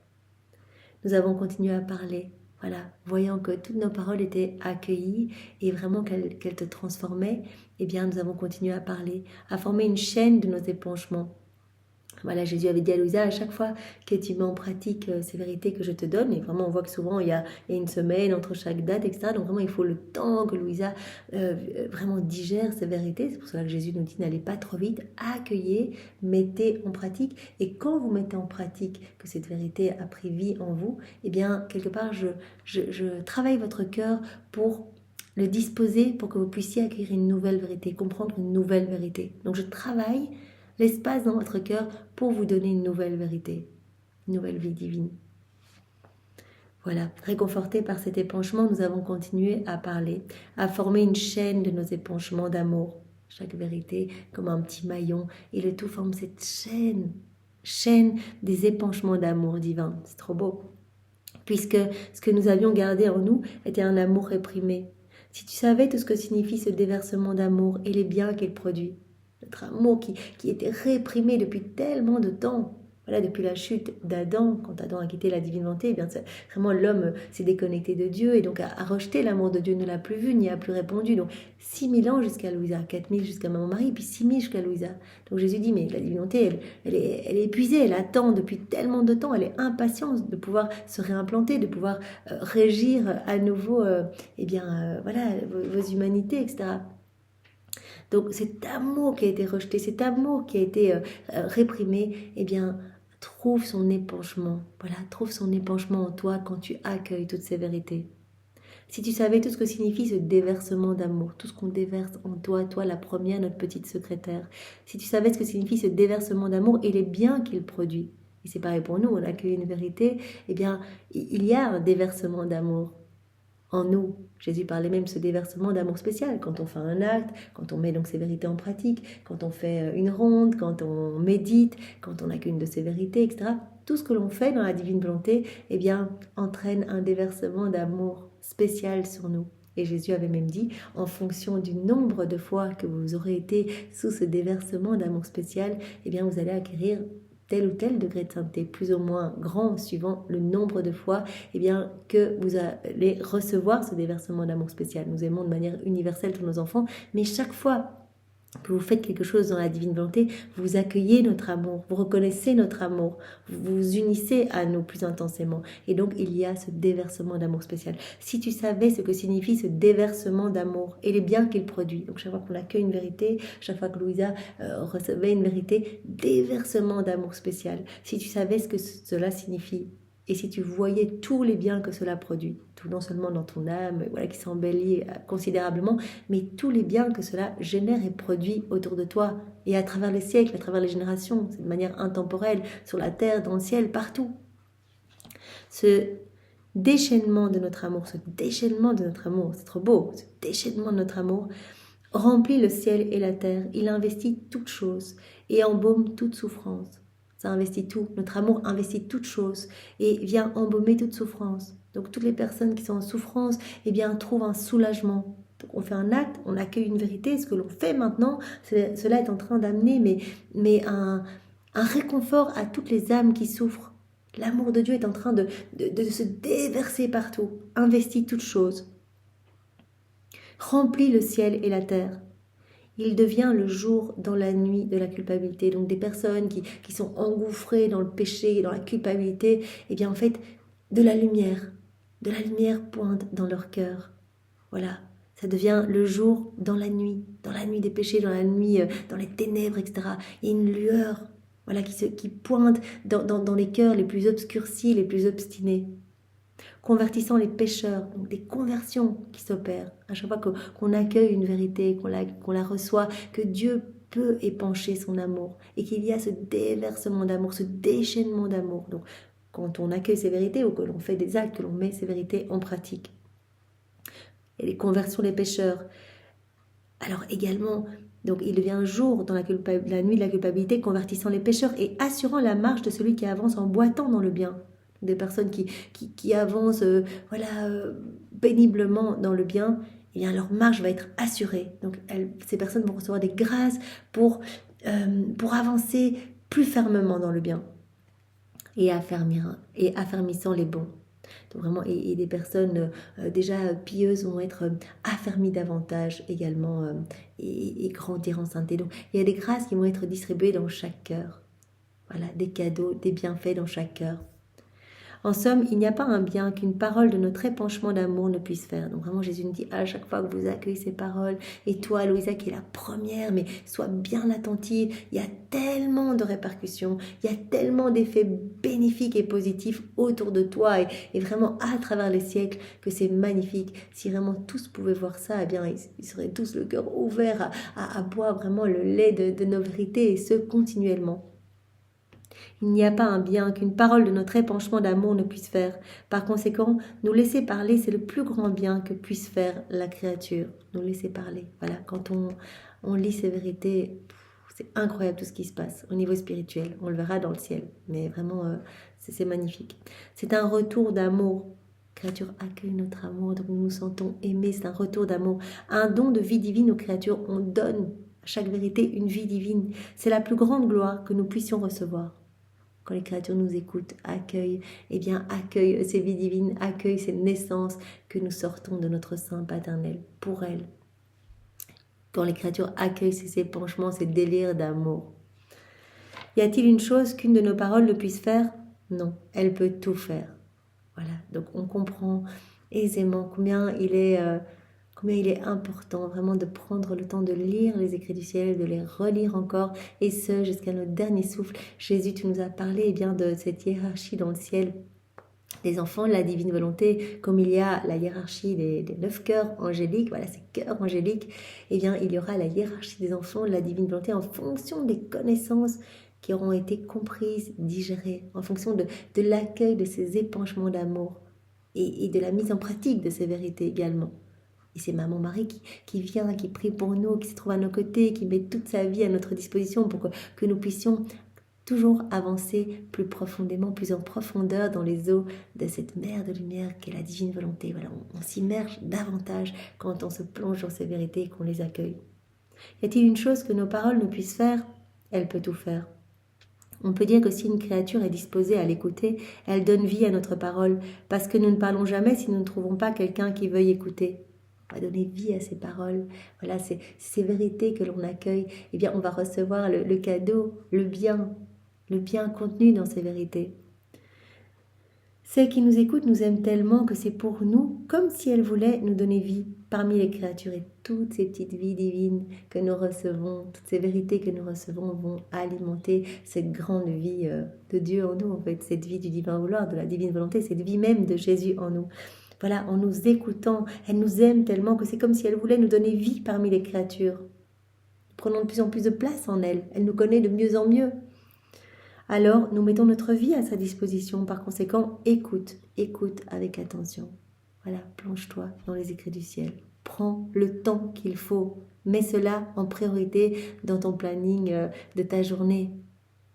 Nous avons continué à parler, voyant que toutes nos paroles étaient accueillies et vraiment qu'elles te transformaient, nous avons continué à parler, à former une chaîne de nos épanchements. Jésus avait dit à Louisa, à chaque fois que tu mets en pratique ces vérités que je te donne, et vraiment on voit que souvent il y a une semaine entre chaque date, etc. Donc vraiment il faut le temps que Louisa vraiment digère ces vérités. C'est pour cela que Jésus nous dit, n'allez pas trop vite, accueillez, mettez en pratique. Et quand vous mettez en pratique que cette vérité a pris vie en vous, quelque part je travaille votre cœur pour le disposer pour que vous puissiez accueillir une nouvelle vérité, comprendre une nouvelle vérité. Donc je travaille l'espace dans votre cœur pour vous donner une nouvelle vérité, une nouvelle vie divine. Réconfortés par cet épanchement, nous avons continué à parler, à former une chaîne de nos épanchements d'amour. Chaque vérité comme un petit maillon, et le tout forme cette chaîne des épanchements d'amour divin. C'est trop beau. Puisque ce que nous avions gardé en nous était un amour réprimé. Si tu savais tout ce que signifie ce déversement d'amour et les biens qu'il produit, notre amour qui était réprimé depuis tellement de temps, depuis la chute d'Adam, quand Adam a quitté la divine volonté, vraiment l'homme s'est déconnecté de Dieu et donc a rejeté l'amour de Dieu, ne l'a plus vu, n'y a plus répondu. Donc 6000 ans jusqu'à Louisa, 4000 jusqu'à Maman Marie, puis 6000 jusqu'à Louisa. Donc Jésus dit, mais la divine volonté, elle est épuisée, elle attend depuis tellement de temps, elle est impatiente de pouvoir se réimplanter, de pouvoir régir à nouveau vos humanités, etc. Donc cet amour qui a été rejeté, cet amour qui a été réprimé, trouve son épanchement. Trouve son épanchement en toi quand tu accueilles toutes ces vérités. Si tu savais tout ce que signifie ce déversement d'amour, tout ce qu'on déverse en toi, toi la première, notre petite secrétaire, si tu savais ce que signifie ce déversement d'amour et les biens qu'il produit, et c'est pareil pour nous, on accueille une vérité, il y a un déversement d'amour en nous. Jésus parlait même de ce déversement d'amour spécial, quand on fait un acte, quand on met donc ces vérités en pratique, quand on fait une ronde, quand on médite, quand on accueille une de ces vérités, etc. Tout ce que l'on fait dans la divine volonté, entraîne un déversement d'amour spécial sur nous. Et Jésus avait même dit, en fonction du nombre de fois que vous aurez été sous ce déversement d'amour spécial, vous allez acquérir tel ou tel degré de sainteté, plus ou moins grand, suivant le nombre de fois que vous allez recevoir ce déversement d'amour spécial. Nous aimons de manière universelle tous nos enfants, mais chaque fois que vous faites quelque chose dans la divine volonté, vous accueillez notre amour, vous reconnaissez notre amour, vous vous unissez à nous plus intensément. Et donc, il y a ce déversement d'amour spécial. Si tu savais ce que signifie ce déversement d'amour et les biens qu'il produit, donc chaque fois qu'on accueille une vérité, chaque fois que Louisa recevait une vérité, déversement d'amour spécial. Si tu savais ce que cela signifie, et si tu voyais tous les biens que cela produit, tout non seulement dans ton âme, qui s'embellit considérablement, mais tous les biens que cela génère et produit autour de toi, et à travers les siècles, à travers les générations, de manière intemporelle, sur la terre, dans le ciel, partout. Ce déchaînement de notre amour, c'est trop beau, ce déchaînement de notre amour remplit le ciel et la terre, il investit toutes choses et embaume toute souffrance. Ça investit tout, notre amour investit toutes choses et vient embaumer toute souffrance. Donc toutes les personnes qui sont en souffrance, trouvent un soulagement. Donc on fait un acte, on accueille une vérité, ce que l'on fait maintenant, cela est en train d'amener un réconfort à toutes les âmes qui souffrent. L'amour de Dieu est en train de se déverser partout, investit toutes choses, remplit le ciel et la terre. Il devient le jour dans la nuit de la culpabilité. Donc des personnes qui sont engouffrées dans le péché, dans la culpabilité, en fait, de la lumière pointe dans leur cœur. Ça devient le jour dans la nuit des péchés, dans la nuit, dans les ténèbres, etc. Il y a une lueur, voilà, qui pointe dans les cœurs les plus obscurcis, les plus obstinés. Convertissant les pécheurs, donc des conversions qui s'opèrent. À chaque fois qu'on accueille une vérité, qu'on la reçoit, que Dieu peut épancher son amour et qu'il y a ce déversement d'amour, ce déchaînement d'amour. Donc, quand on accueille ces vérités ou que l'on fait des actes, que l'on met ces vérités en pratique. Et les conversions des pécheurs. Alors également, donc il devient un jour dans la nuit de la culpabilité, convertissant les pécheurs et assurant la marche de celui qui avance en boitant dans le bien. Des personnes qui avancent péniblement dans le bien, eh bien leur marche va être assurée. Donc ces personnes vont recevoir des grâces pour avancer plus fermement dans le bien et affermissant les bons. Donc vraiment, et des personnes déjà pieuses vont être affermies davantage également et grandir en sainteté. Donc il y a des grâces qui vont être distribuées dans chaque cœur. Voilà, des cadeaux, des bienfaits dans chaque cœur. En somme, il n'y a pas un bien qu'une parole de notre épanchement d'amour ne puisse faire. Donc vraiment, Jésus nous dit à chaque fois que vous accueillez ces paroles, et toi, Louisa, qui est la première, mais sois bien attentive, il y a tellement de répercussions, il y a tellement d'effets bénéfiques et positifs autour de toi, et vraiment à travers les siècles, que c'est magnifique. Si vraiment tous pouvaient voir ça, eh bien, ils seraient tous le cœur ouvert à boire vraiment le lait de nos vérités, et ce, continuellement. Il n'y a pas un bien qu'une parole de notre épanchement d'amour ne puisse faire. Par conséquent, nous laisser parler, c'est le plus grand bien que puisse faire la créature. Nous laisser parler. Voilà, quand on lit ces vérités, c'est incroyable tout ce qui se passe au niveau spirituel. On le verra dans le ciel, mais vraiment, c'est magnifique. C'est un retour d'amour. La créature accueille notre amour, donc nous nous sentons aimés. C'est un retour d'amour. Un don de vie divine aux créatures. On donne à chaque vérité une vie divine. C'est la plus grande gloire que nous puissions recevoir. Quand les créatures nous écoutent, accueillent ces vies divines, accueillent ces naissances que nous sortons de notre sein paternel pour elles. Quand les créatures accueillent ces épanchements, ces délires d'amour. Y a-t-il une chose qu'une de nos paroles ne puisse faire? Non, elle peut tout faire. Voilà, donc on comprend aisément combien il est important vraiment de prendre le temps de lire les écrits du ciel, de les relire encore, et ce, jusqu'à notre dernier souffle. Jésus, tu nous as parlé de cette hiérarchie dans le ciel des enfants de la divine volonté, comme il y a la hiérarchie des 9 cœurs angéliques, voilà, ces cœurs angéliques, eh bien, il y aura la hiérarchie des enfants de la divine volonté en fonction des connaissances qui auront été comprises, digérées, en fonction de l'accueil de ces épanchements d'amour et de la mise en pratique de ces vérités également. Et c'est Maman Marie qui vient, qui prie pour nous, qui se trouve à nos côtés, qui met toute sa vie à notre disposition pour que nous puissions toujours avancer plus profondément, plus en profondeur dans les eaux de cette mer de lumière qu'est la divine volonté. Voilà, on s'immerge davantage quand on se plonge dans ces vérités et qu'on les accueille. Y a-t-il une chose que nos paroles ne puissent faire? Elle peut tout faire. On peut dire que si une créature est disposée à l'écouter, elle donne vie à notre parole, parce que nous ne parlons jamais si nous ne trouvons pas quelqu'un qui veuille écouter. On va donner vie à ces paroles. Voilà, c'est ces vérités que l'on accueille. Eh bien, on va recevoir le cadeau, le bien contenu dans ces vérités. Celle qui nous écoute nous aime tellement que c'est pour nous comme si elle voulait nous donner vie parmi les créatures, et toutes ces petites vies divines que nous recevons, toutes ces vérités que nous recevons vont alimenter cette grande vie de Dieu en nous, en fait, cette vie du divin vouloir, de la divine volonté, cette vie même de Jésus en nous. Voilà, en nous écoutant, elle nous aime tellement que c'est comme si elle voulait nous donner vie parmi les créatures. Prenons de plus en plus de place en elle, elle nous connaît de mieux en mieux. Alors, nous mettons notre vie à sa disposition. Par conséquent, écoute avec attention. Voilà, plonge-toi dans les écrits du ciel. Prends le temps qu'il faut. Mets cela en priorité dans ton planning de ta journée.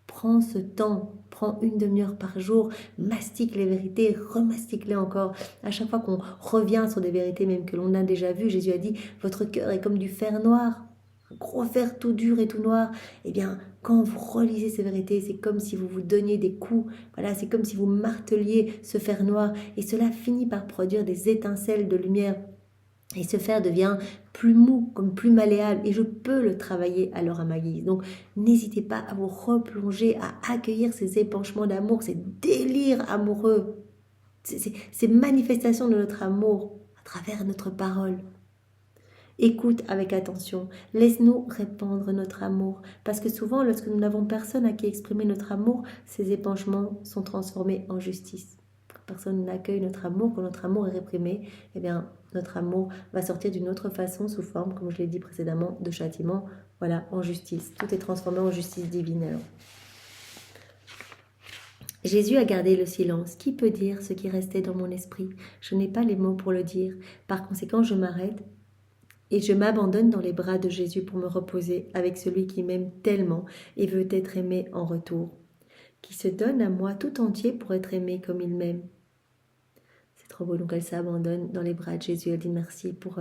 Prends ce temps, prends une demi-heure par jour, mastique les vérités, remastique-les encore. À chaque fois qu'on revient sur des vérités même que l'on a déjà vues, Jésus a dit « Votre cœur est comme du fer noir ». Un gros fer tout dur et tout noir, eh bien, quand vous relisez ces vérités, c'est comme si vous vous donniez des coups, voilà, c'est comme si vous marteliez ce fer noir, et cela finit par produire des étincelles de lumière, et ce fer devient plus mou, comme plus malléable, et je peux le travailler alors à ma guise. Donc, n'hésitez pas à vous replonger, à accueillir ces épanchements d'amour, ces délires amoureux, ces manifestations de notre amour à travers notre parole. Écoute avec attention, laisse-nous répandre notre amour, parce que souvent, lorsque nous n'avons personne à qui exprimer notre amour, ces épanchements sont transformés en justice. Quand personne n'accueille notre amour, quand notre amour est réprimé, eh bien, notre amour va sortir d'une autre façon, sous forme, comme je l'ai dit précédemment, de châtiment, voilà, en justice. Tout est transformé en justice divine alors. Jésus a gardé le silence. Qui peut dire ce qui restait dans mon esprit? Je n'ai pas les mots pour le dire. Par conséquent, je m'arrête et je m'abandonne dans les bras de Jésus pour me reposer avec celui qui m'aime tellement et veut être aimé en retour, qui se donne à moi tout entier pour être aimé comme il m'aime. C'est trop beau, donc elle s'abandonne dans les bras de Jésus, elle dit merci pour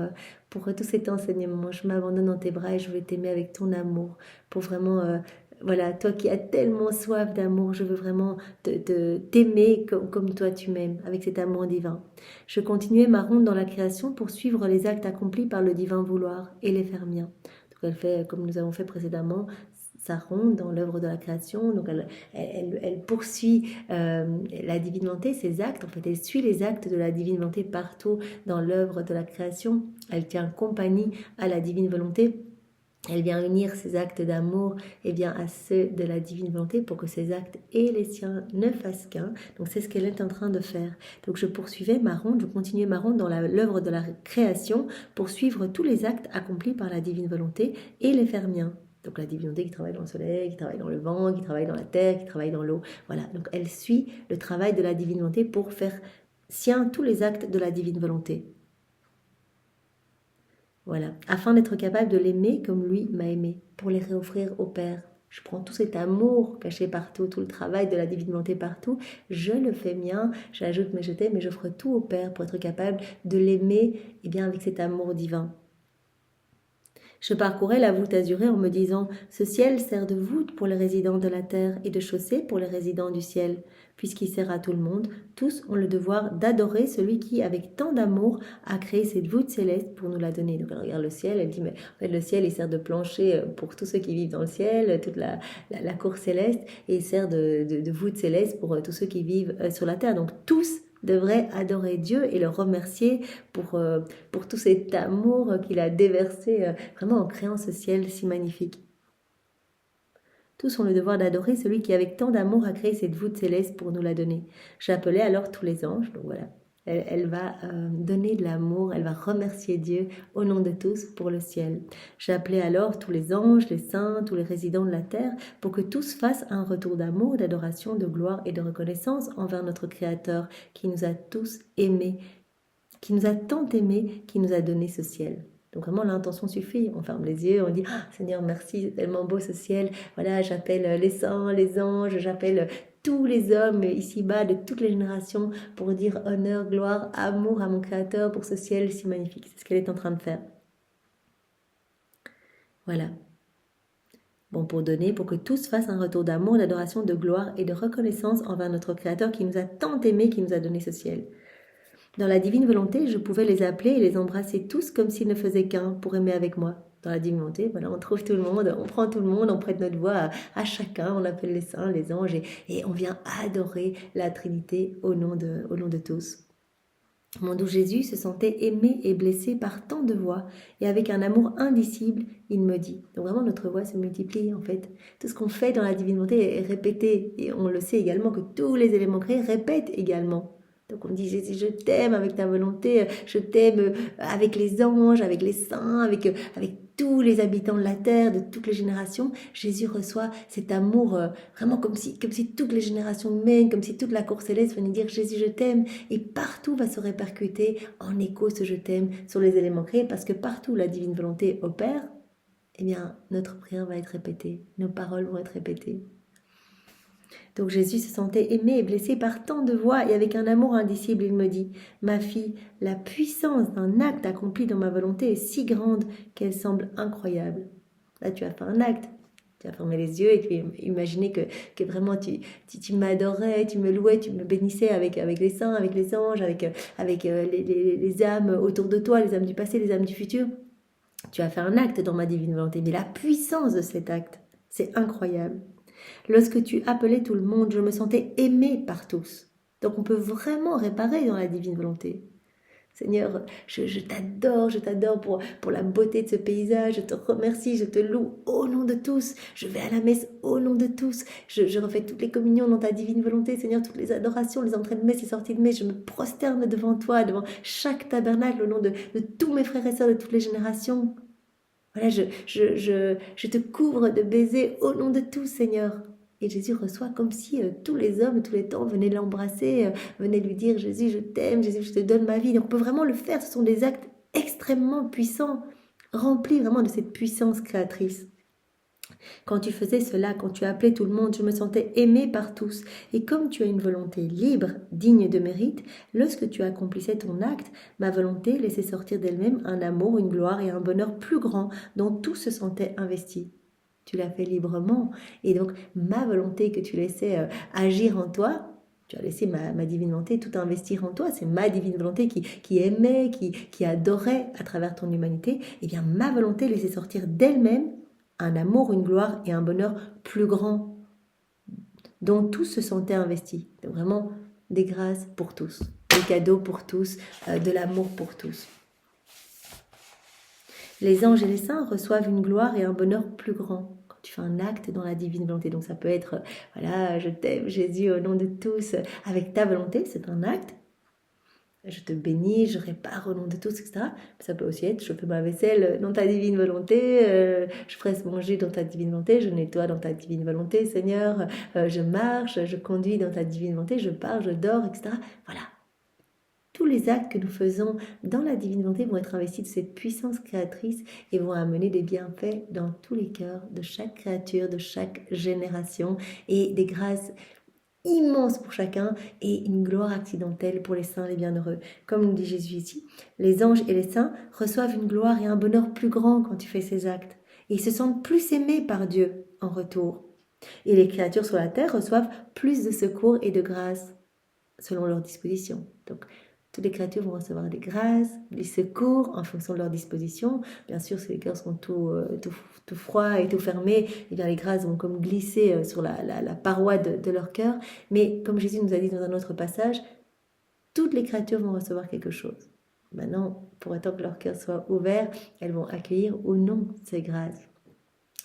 tout cet enseignement, je m'abandonne dans tes bras et je veux t'aimer avec ton amour, pour vraiment, voilà, toi qui as tellement soif d'amour, je veux vraiment t'aimer comme toi tu m'aimes, avec cet amour divin. Je continuais ma ronde dans la création pour suivre les actes accomplis par le divin vouloir et les faire miens. Donc elle fait, comme nous avons fait précédemment, sa ronde dans l'œuvre de la création, donc elle poursuit la divine volonté, ses actes, en fait elle suit les actes de la divine volonté partout dans l'œuvre de la création, elle tient compagnie à la divine volonté, elle vient unir ses actes d'amour et bien à ceux de la divine volonté pour que ses actes et les siens ne fassent qu'un. Donc c'est ce qu'elle est en train de faire. Donc je poursuivais ma ronde, je continuais ma ronde dans l'œuvre de la création pour suivre tous les actes accomplis par la divine volonté et les faire miens. Donc la divinité qui travaille dans le soleil, qui travaille dans le vent, qui travaille dans la terre, qui travaille dans l'eau. Voilà, donc elle suit le travail de la divine volonté pour faire sien tous les actes de la divine volonté. Voilà, afin d'être capable de l'aimer comme lui m'a aimé, pour les réoffrir au Père. Je prends tout cet amour caché partout, tout le travail de la divine volonté partout, je le fais mien, j'ajoute mes je t'aime et j'offre tout au Père pour être capable de l'aimer et bien avec cet amour divin. Je parcourais la voûte azurée en me disant « Ce ciel sert de voûte pour les résidents de la terre et de chaussée pour les résidents du ciel. Puisqu'il sert à tout le monde, tous ont le devoir d'adorer celui qui, avec tant d'amour, a créé cette voûte céleste pour nous la donner. » Donc elle regarde le ciel, elle dit « Mais en fait, le ciel, il sert de plancher pour tous ceux qui vivent dans le ciel, toute la cour céleste, et il sert de voûte céleste pour tous ceux qui vivent sur la terre. Donc tous devrait adorer Dieu et le remercier pour tout cet amour qu'il a déversé vraiment en créant ce ciel si magnifique. Tous ont le devoir d'adorer celui qui avec tant d'amour a créé cette voûte céleste pour nous la donner. J'appelais alors tous les anges, donc voilà. Elle va donner de l'amour, elle va remercier Dieu au nom de tous pour le ciel. J'appelais alors tous les anges, les saints, tous les résidents de la terre pour que tous fassent un retour d'amour, d'adoration, de gloire et de reconnaissance envers notre Créateur qui nous a tous aimés, qui nous a tant aimés, qui nous a donné ce ciel. Donc vraiment l'intention suffit, on ferme les yeux, on dit ah, Seigneur merci, c'est tellement beau ce ciel, voilà j'appelle les saints, les anges, j'appelle tous les hommes ici-bas de toutes les générations pour dire honneur, gloire, amour à mon Créateur pour ce ciel si magnifique. C'est ce qu'elle est en train de faire. Voilà. Bon, pour donner, pour que tous fassent un retour d'amour, d'adoration, de gloire et de reconnaissance envers notre Créateur qui nous a tant aimés, qui nous a donné ce ciel. Dans la divine volonté, je pouvais les appeler et les embrasser tous comme s'ils ne faisaient qu'un pour aimer avec moi. Dans la divine volonté, voilà, on trouve tout le monde, on prend tout le monde, on prête notre voix à chacun, on appelle les saints, les anges et on vient adorer la Trinité au nom de tous. Mon doux Jésus se sentait aimé et blessé par tant de voix et avec un amour indicible, il me dit. Donc vraiment notre voix se multiplie en fait. Tout ce qu'on fait dans la divine volonté est répété et on le sait également que tous les éléments créés répètent également. Donc on dit Jésus, je t'aime avec ta volonté, je t'aime avec les anges, avec les saints, avec tous les habitants de la terre, de toutes les générations. Jésus reçoit cet amour vraiment comme si toutes les générations mènent, comme si toute la cour céleste venait dire Jésus, je t'aime. Et partout va se répercuter en écho ce je t'aime sur les éléments créés parce que partout la divine volonté opère, eh bien notre prière va être répétée, nos paroles vont être répétées. Donc Jésus se sentait aimé et blessé par tant de voix et avec un amour indicible, il me dit « Ma fille, la puissance d'un acte accompli dans ma volonté est si grande qu'elle semble incroyable. » Là, tu as fait un acte. Tu as fermé les yeux et tu imaginais que vraiment tu m'adorais, tu me louais, tu me bénissais avec les saints, avec les anges, avec les âmes autour de toi, les âmes du passé, les âmes du futur. Tu as fait un acte dans ma divine volonté, mais la puissance de cet acte, c'est incroyable. Lorsque tu appelais tout le monde, je me sentais aimée par tous. Donc on peut vraiment réparer dans la divine volonté. Seigneur, je t'adore pour la beauté de ce paysage, je te remercie, je te loue au nom de tous, je vais à la messe au nom de tous, je refais toutes les communions dans ta divine volonté, Seigneur, toutes les adorations, les entrées de messe, les sorties de messe, je me prosterne devant toi, devant chaque tabernacle, au nom de tous mes frères et sœurs de toutes les générations. Voilà, je te couvre de baisers au nom de tous, Seigneur. Et Jésus reçoit comme si tous les hommes, tous les temps venaient l'embrasser, venaient lui dire « Jésus, je t'aime, Jésus, je te donne ma vie ». Donc on peut vraiment le faire, ce sont des actes extrêmement puissants, remplis vraiment de cette puissance créatrice. Quand tu faisais cela, quand tu appelais tout le monde, je me sentais aimée par tous. Et comme tu as une volonté libre, digne de mérite, lorsque tu accomplissais ton acte, ma volonté laissait sortir d'elle-même un amour, une gloire et un bonheur plus grand dont tous se sentaient investis. Tu l'as fait librement. Et donc, ma volonté que tu laissais agir en toi, tu as laissé ma divine volonté tout investir en toi. C'est ma divine volonté qui aimait, qui adorait à travers ton humanité. Eh bien, ma volonté laissait sortir d'elle-même un amour, une gloire et un bonheur plus grand dont tous se sentaient investis. Donc vraiment, des grâces pour tous, des cadeaux pour tous, de l'amour pour tous. Les anges et les saints reçoivent une gloire et un bonheur plus grand quand tu fais un acte dans la divine volonté. Donc ça peut être, voilà, je t'aime Jésus au nom de tous, avec ta volonté, c'est un acte. Je te bénis, je répare au nom de tous, etc. Ça peut aussi être, je fais ma vaisselle dans ta divine volonté, je presse manger dans ta divine volonté, je nettoie dans ta divine volonté, Seigneur, je marche, je conduis dans ta divine volonté, je pars, je dors, etc. Voilà. Tous les actes que nous faisons dans la divine volonté vont être investis de cette puissance créatrice et vont amener des bienfaits dans tous les cœurs de chaque créature, de chaque génération et des grâces immense pour chacun et une gloire accidentelle pour les saints, les bienheureux. Comme nous dit Jésus ici, les anges et les saints reçoivent une gloire et un bonheur plus grand quand tu fais ces actes. Et ils se sentent plus aimés par Dieu en retour. Et les créatures sur la terre reçoivent plus de secours et de grâce selon leur disposition. Donc, toutes les créatures vont recevoir des grâces, des secours en fonction de leur disposition. Bien sûr, si les cœurs sont tout froids et tout fermés, eh bien les grâces vont comme glisser sur la paroi de leur cœur. Mais comme Jésus nous a dit dans un autre passage, toutes les créatures vont recevoir quelque chose. Maintenant, pour attendre que leur cœur soit ouvert, elles vont accueillir ou non ces grâces.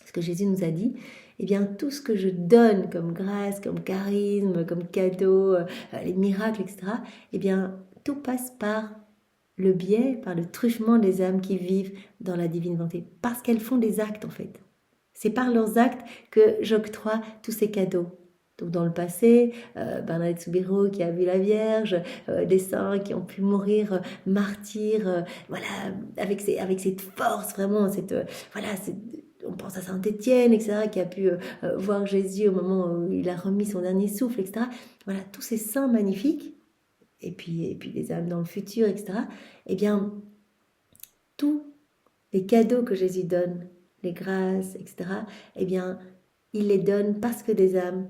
Ce que Jésus nous a dit, eh bien tout ce que je donne comme grâce, comme charisme, comme cadeau, les miracles, etc., eh bien tout passe par le biais, par le truchement des âmes qui vivent dans la divine volonté, parce qu'elles font des actes en fait. C'est par leurs actes que j'octroie tous ces cadeaux. Donc dans le passé, Bernadette Soubirous qui a vu la Vierge, des saints qui ont pu mourir martyrs, voilà, avec cette force vraiment, on pense à Saint-Étienne, etc., qui a pu voir Jésus au moment où il a remis son dernier souffle, etc. Voilà, tous ces saints magnifiques, et puis des âmes dans le futur, etc. Eh bien, tous les cadeaux que Jésus donne, les grâces, etc., eh bien, il les donne parce que des âmes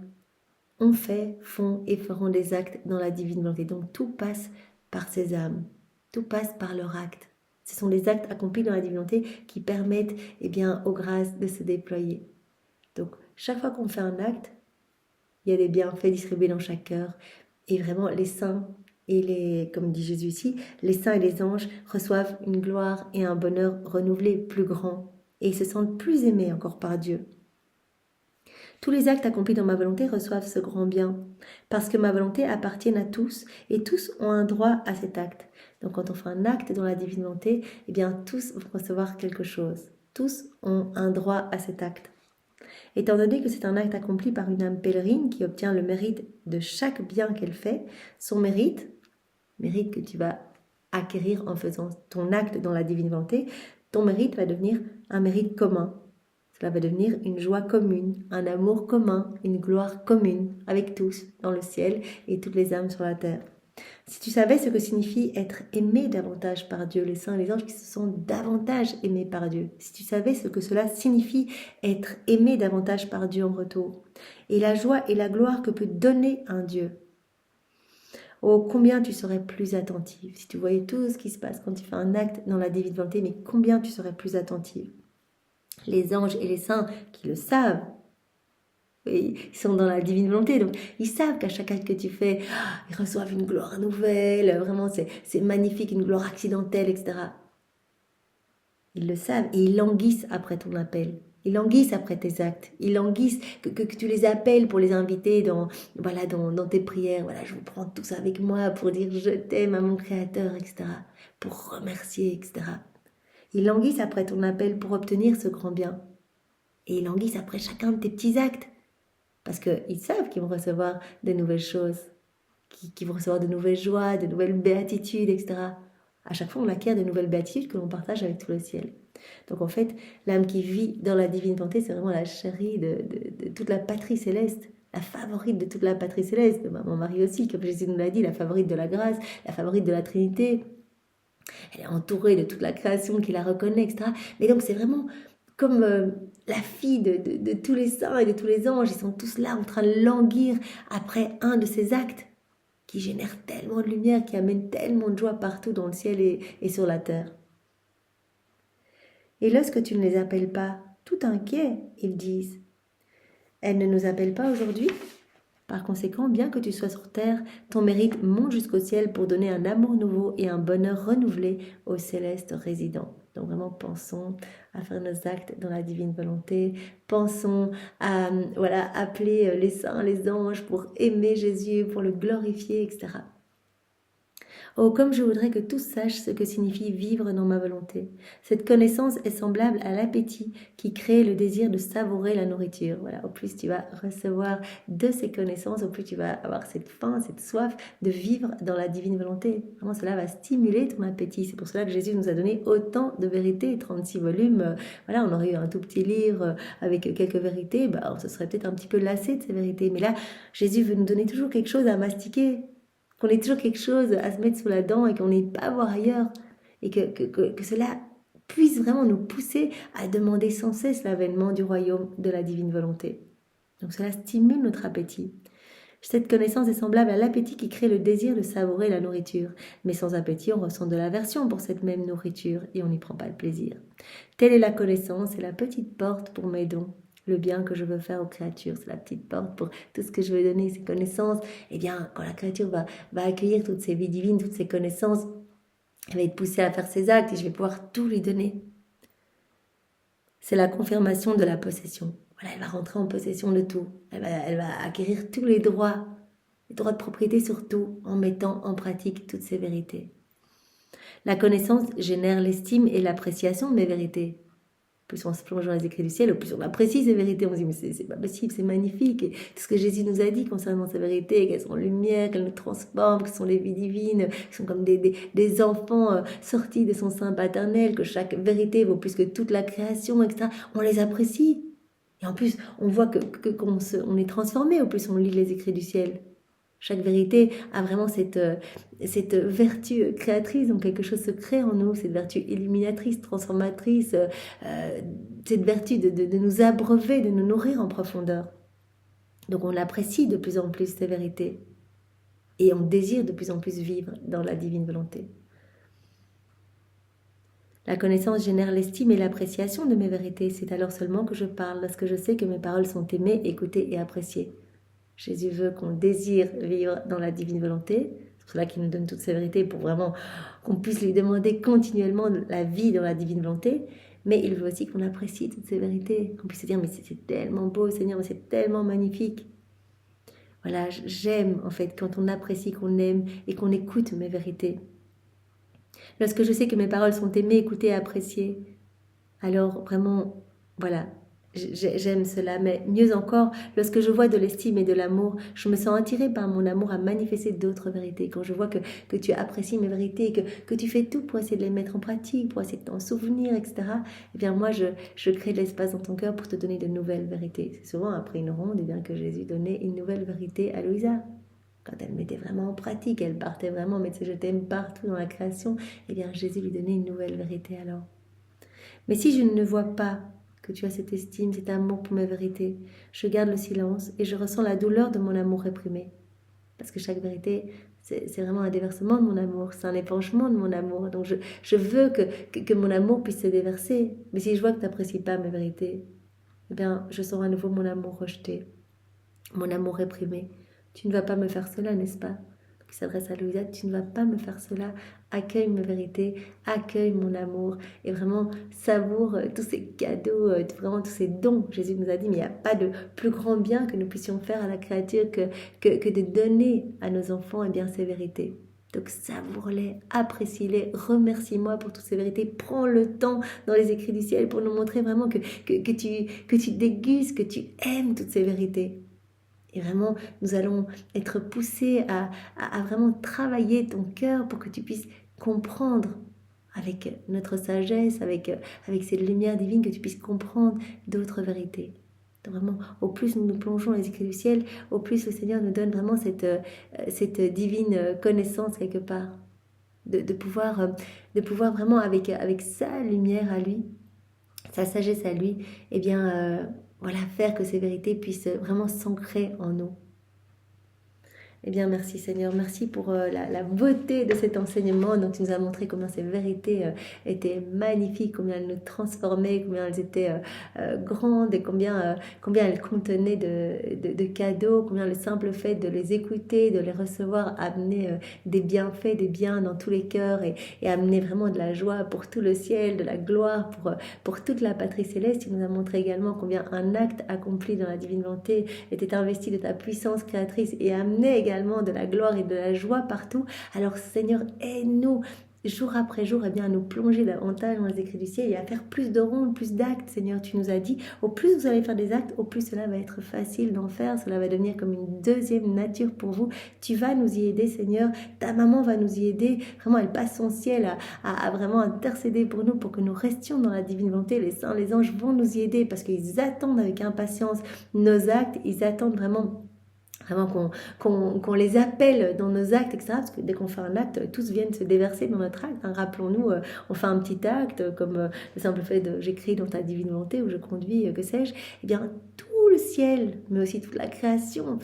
ont fait, font et feront des actes dans la divine volonté. Donc, tout passe par ces âmes, tout passe par leur acte. Ce sont les actes accomplis dans la divine volonté qui permettent eh bien, aux grâces de se déployer. Donc, chaque fois qu'on fait un acte, il y a des bienfaits distribués dans chaque cœur. Et vraiment, les saints et comme dit Jésus ici, les saints et les anges reçoivent une gloire et un bonheur renouvelé plus grand. Et ils se sentent plus aimés encore par Dieu. Tous les actes accomplis dans ma volonté reçoivent ce grand bien, parce que ma volonté appartient à tous, et tous ont un droit à cet acte. Donc quand on fait un acte dans la divine volonté, eh bien tous vont recevoir quelque chose. Tous ont un droit à cet acte. Étant donné que c'est un acte accompli par une âme pèlerine qui obtient le mérite de chaque bien qu'elle fait, son mérite que tu vas acquérir en faisant ton acte dans la divine volonté, ton mérite va devenir un mérite commun. Cela va devenir une joie commune, un amour commun, une gloire commune avec tous dans le ciel et toutes les âmes sur la terre. Si tu savais ce que signifie être aimé davantage par Dieu, les saints et les anges qui se sont davantage aimés par Dieu, si tu savais ce que cela signifie être aimé davantage par Dieu en retour, et la joie et la gloire que peut donner un Dieu, oh, combien tu serais plus attentive si tu voyais tout ce qui se passe quand tu fais un acte dans la divine volonté, mais combien tu serais plus attentive. Les anges et les saints qui le savent, ils sont dans la divine volonté, donc ils savent qu'à chaque acte que tu fais, ils reçoivent une gloire nouvelle, vraiment c'est magnifique, une gloire accidentelle, etc. Ils le savent et ils languissent après ton appel. Ils languissent après tes actes. Ils languissent que tu les appelles pour les inviter dans tes prières. Voilà, je vous prends tous avec moi pour dire je t'aime à mon Créateur, etc. Pour remercier, etc. Ils languissent après ton appel pour obtenir ce grand bien. Et ils languissent après chacun de tes petits actes. Parce qu'ils savent qu'ils vont recevoir de nouvelles choses, qu'ils vont recevoir de nouvelles joies, de nouvelles béatitudes, etc. À chaque fois, on acquiert de nouvelles béatitudes que l'on partage avec tout le ciel. Donc en fait, l'âme qui vit dans la divine volonté, c'est vraiment la chérie de toute la patrie céleste, la favorite de toute la patrie céleste, de mon mari aussi, comme Jésus nous l'a dit, la favorite de la grâce, la favorite de la Trinité. Elle est entourée de toute la création qui la reconnaît, etc. Mais donc c'est vraiment comme la fille de tous les saints et de tous les anges, ils sont tous là en train de languir après un de ces actes qui génèrent tellement de lumière, qui amènent tellement de joie partout dans le ciel et sur la terre. Et lorsque tu ne les appelles pas, tout inquiets, ils disent, elle ne nous appelle pas aujourd'hui. Par conséquent, bien que tu sois sur terre, ton mérite monte jusqu'au ciel pour donner un amour nouveau et un bonheur renouvelé aux célestes résidents. Donc vraiment, pensons à faire nos actes dans la divine volonté. Pensons à appeler les saints, les anges pour aimer Jésus, pour le glorifier, etc. Oh, comme je voudrais que tous sachent ce que signifie vivre dans ma volonté. Cette connaissance est semblable à l'appétit qui crée le désir de savourer la nourriture. Voilà, au plus tu vas recevoir de ces connaissances, au plus tu vas avoir cette faim, cette soif de vivre dans la divine volonté. Vraiment, cela va stimuler ton appétit. C'est pour cela que Jésus nous a donné autant de vérités, 36 volumes. Voilà, on aurait eu un tout petit livre avec quelques vérités, on se serait peut-être un petit peu lassé de ces vérités. Mais là, Jésus veut nous donner toujours quelque chose à mastiquer, qu'on ait toujours quelque chose à se mettre sous la dent et qu'on n'ait pas à voir ailleurs. Et que cela puisse vraiment nous pousser à demander sans cesse l'avènement du royaume de la divine volonté. Donc cela stimule notre appétit. Cette connaissance est semblable à l'appétit qui crée le désir de savourer la nourriture. Mais sans appétit, on ressent de l'aversion pour cette même nourriture et on n'y prend pas le plaisir. Telle est la connaissance et la petite porte pour mes dons. Le bien que je veux faire aux créatures, c'est la petite porte pour tout ce que je veux donner, ces connaissances. Eh bien, quand la créature va accueillir toutes ces vies divines, toutes ces connaissances, elle va être poussée à faire ses actes et je vais pouvoir tout lui donner. C'est la confirmation de la possession. Voilà, elle va rentrer en possession de tout. Elle va acquérir tous les droits de propriété sur tout, en mettant en pratique toutes ces vérités. La connaissance génère l'estime et l'appréciation de mes vérités. Plus on se plonge dans les écrits du ciel, plus on apprécie ces vérités. On se dit, mais c'est pas possible, c'est magnifique. Et tout ce que Jésus nous a dit concernant ces vérités, qu'elles sont lumière, qu'elles nous transforment, qu'elles sont les vies divines, qu'elles sont comme des enfants sortis de son sein paternel, que chaque vérité vaut plus que toute la création, etc. On les apprécie. Et en plus, on voit qu'on est transformé, au plus on lit les écrits du ciel. Chaque vérité a vraiment cette vertu créatrice, donc quelque chose se crée en nous, cette vertu illuminatrice, transformatrice, cette vertu de nous abreuver, de nous nourrir en profondeur. Donc on apprécie de plus en plus ces vérités et on désire de plus en plus vivre dans la divine volonté. La connaissance génère l'estime et l'appréciation de mes vérités. C'est alors seulement que je parle, lorsque je sais que mes paroles sont aimées, écoutées et appréciées. Jésus veut qu'on désire vivre dans la divine volonté. C'est pour cela qu'il nous donne toutes ces vérités pour vraiment qu'on puisse lui demander continuellement la vie dans la divine volonté. Mais il veut aussi qu'on apprécie toutes ces vérités, qu'on puisse se dire mais c'est tellement beau Seigneur, mais c'est tellement magnifique. Voilà, j'aime en fait quand on apprécie, qu'on aime et qu'on écoute mes vérités. Lorsque je sais que mes paroles sont aimées, écoutées et appréciées, alors vraiment, voilà, j'aime cela, mais mieux encore, lorsque je vois de l'estime et de l'amour, je me sens attirée par mon amour à manifester d'autres vérités. Quand je vois que tu apprécies mes vérités, que tu fais tout pour essayer de les mettre en pratique, pour essayer de t'en souvenir, etc., eh bien moi, je crée de l'espace dans ton cœur pour te donner de nouvelles vérités. C'est souvent après une ronde eh bien, que Jésus donnait une nouvelle vérité à Louisa. Quand elle mettait vraiment en pratique, elle partait vraiment mettre ce je t'aime partout dans la création, eh bien Jésus lui donnait une nouvelle vérité alors. Mais si je ne vois pas que tu as cette estime, cet amour pour mes vérités, je garde le silence et je ressens la douleur de mon amour réprimé. Parce que chaque vérité, c'est vraiment un déversement de mon amour, c'est un épanchement de mon amour. Donc je veux que mon amour puisse se déverser. Mais si je vois que tu n'apprécies pas mes vérités, eh bien je sens à nouveau mon amour rejeté. mon amour réprimé. Tu ne vas pas me faire cela, n'est-ce pas? Il s'adresse à Louisa, tu ne vas pas me faire cela, accueille ma vérité, accueille mon amour et vraiment savoure tous ces cadeaux, vraiment tous ces dons. Jésus nous a dit, mais il n'y a pas de plus grand bien que nous puissions faire à la créature que de donner à nos enfants bien ces vérités. Donc savoure-les, apprécie-les, remercie-moi pour toutes ces vérités. Prends le temps dans les écrits du ciel pour nous montrer vraiment que tu dégustes, que tu aimes toutes ces vérités. Et vraiment, nous allons être poussés à vraiment travailler ton cœur pour que tu puisses comprendre avec notre sagesse, avec cette lumière divine, que tu puisses comprendre d'autres vérités. Donc vraiment, au plus nous nous plongeons dans les écrits du ciel, au plus le Seigneur nous donne vraiment cette divine connaissance quelque part. De pouvoir vraiment avec sa lumière à lui, sa sagesse à lui, eh bien, voilà, faire que ces vérités puissent vraiment s'ancrer en nous. Eh bien, merci Seigneur, merci pour la beauté de cet enseignement. Donc, tu nous as montré combien ces vérités étaient magnifiques, combien elles nous transformaient, combien elles étaient grandes et combien elles contenaient de cadeaux, combien le simple fait de les écouter, de les recevoir, amenait des bienfaits, des biens dans tous les cœurs et amenait vraiment de la joie pour tout le ciel, de la gloire pour toute la patrie céleste. Tu nous as montré également combien un acte accompli dans la divine volonté était investi de ta puissance créatrice et amenait également de la gloire et de la joie partout. Alors Seigneur, aide-nous jour après jour, à nous plonger davantage dans les écrits du ciel et à faire plus de rondes, plus d'actes. Seigneur, tu nous as dit, au plus vous allez faire des actes, au plus cela va être facile d'en faire, cela va devenir comme une deuxième nature pour vous. Tu vas nous y aider, Seigneur. Ta maman va nous y aider. Vraiment, elle passe son ciel à vraiment intercéder pour nous, pour que nous restions dans la divine volonté. Les saints, les anges vont nous y aider parce qu'ils attendent avec impatience nos actes. Ils attendent vraiment qu'on les appelle dans nos actes, etc. Parce que dès qu'on fait un acte, tous viennent se déverser dans notre acte. Rappelons-nous, on fait un petit acte, comme le simple fait de j'écris dans ta divine volonté, ou je conduis, que sais-je. Eh bien, tout le ciel, mais aussi toute la création,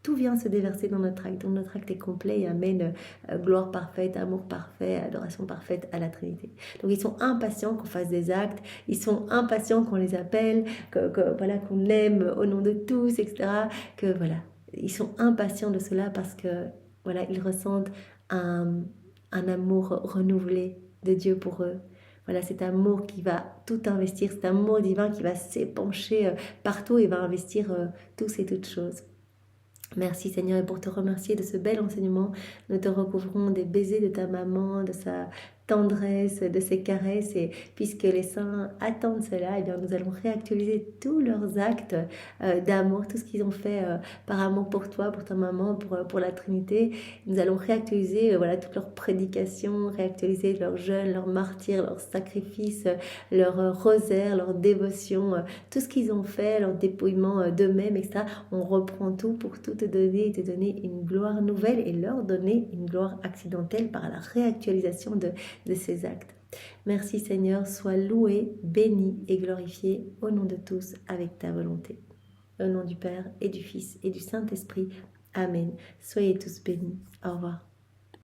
tout vient se déverser dans notre acte. Donc notre acte est complet et amène gloire parfaite, amour parfait, adoration parfaite à la Trinité. Donc ils sont impatients qu'on fasse des actes, ils sont impatients qu'on les appelle, voilà, qu'on aime au nom de tous, etc. Que voilà, ils sont impatients de cela parce que voilà, ils ressentent un amour renouvelé de Dieu pour eux. Voilà, cet amour qui va tout investir, cet amour divin qui va s'épancher partout et va investir tous et toutes choses. Merci Seigneur, et pour te remercier de ce bel enseignement, nous te recouvrons des baisers de ta maman, de sa tendresse, de ses caresses, et puisque les saints attendent cela, eh bien nous allons réactualiser tous leurs actes d'amour, tout ce qu'ils ont fait par amour pour toi, pour ta maman, pour la Trinité. Nous allons réactualiser voilà, toutes leurs prédications, réactualiser leurs jeûnes, leurs martyrs, leurs sacrifices, leurs rosaires, leurs dévotions, tout ce qu'ils ont fait, leur dépouillement d'eux-mêmes, etc. On reprend tout pour tout te donner et te donner une gloire nouvelle et leur donner une gloire accidentelle par la réactualisation de ces actes. Merci Seigneur, sois loué, béni et glorifié au nom de tous avec ta volonté. Au nom du Père et du Fils et du Saint-Esprit. Amen. Soyez tous bénis. Au revoir.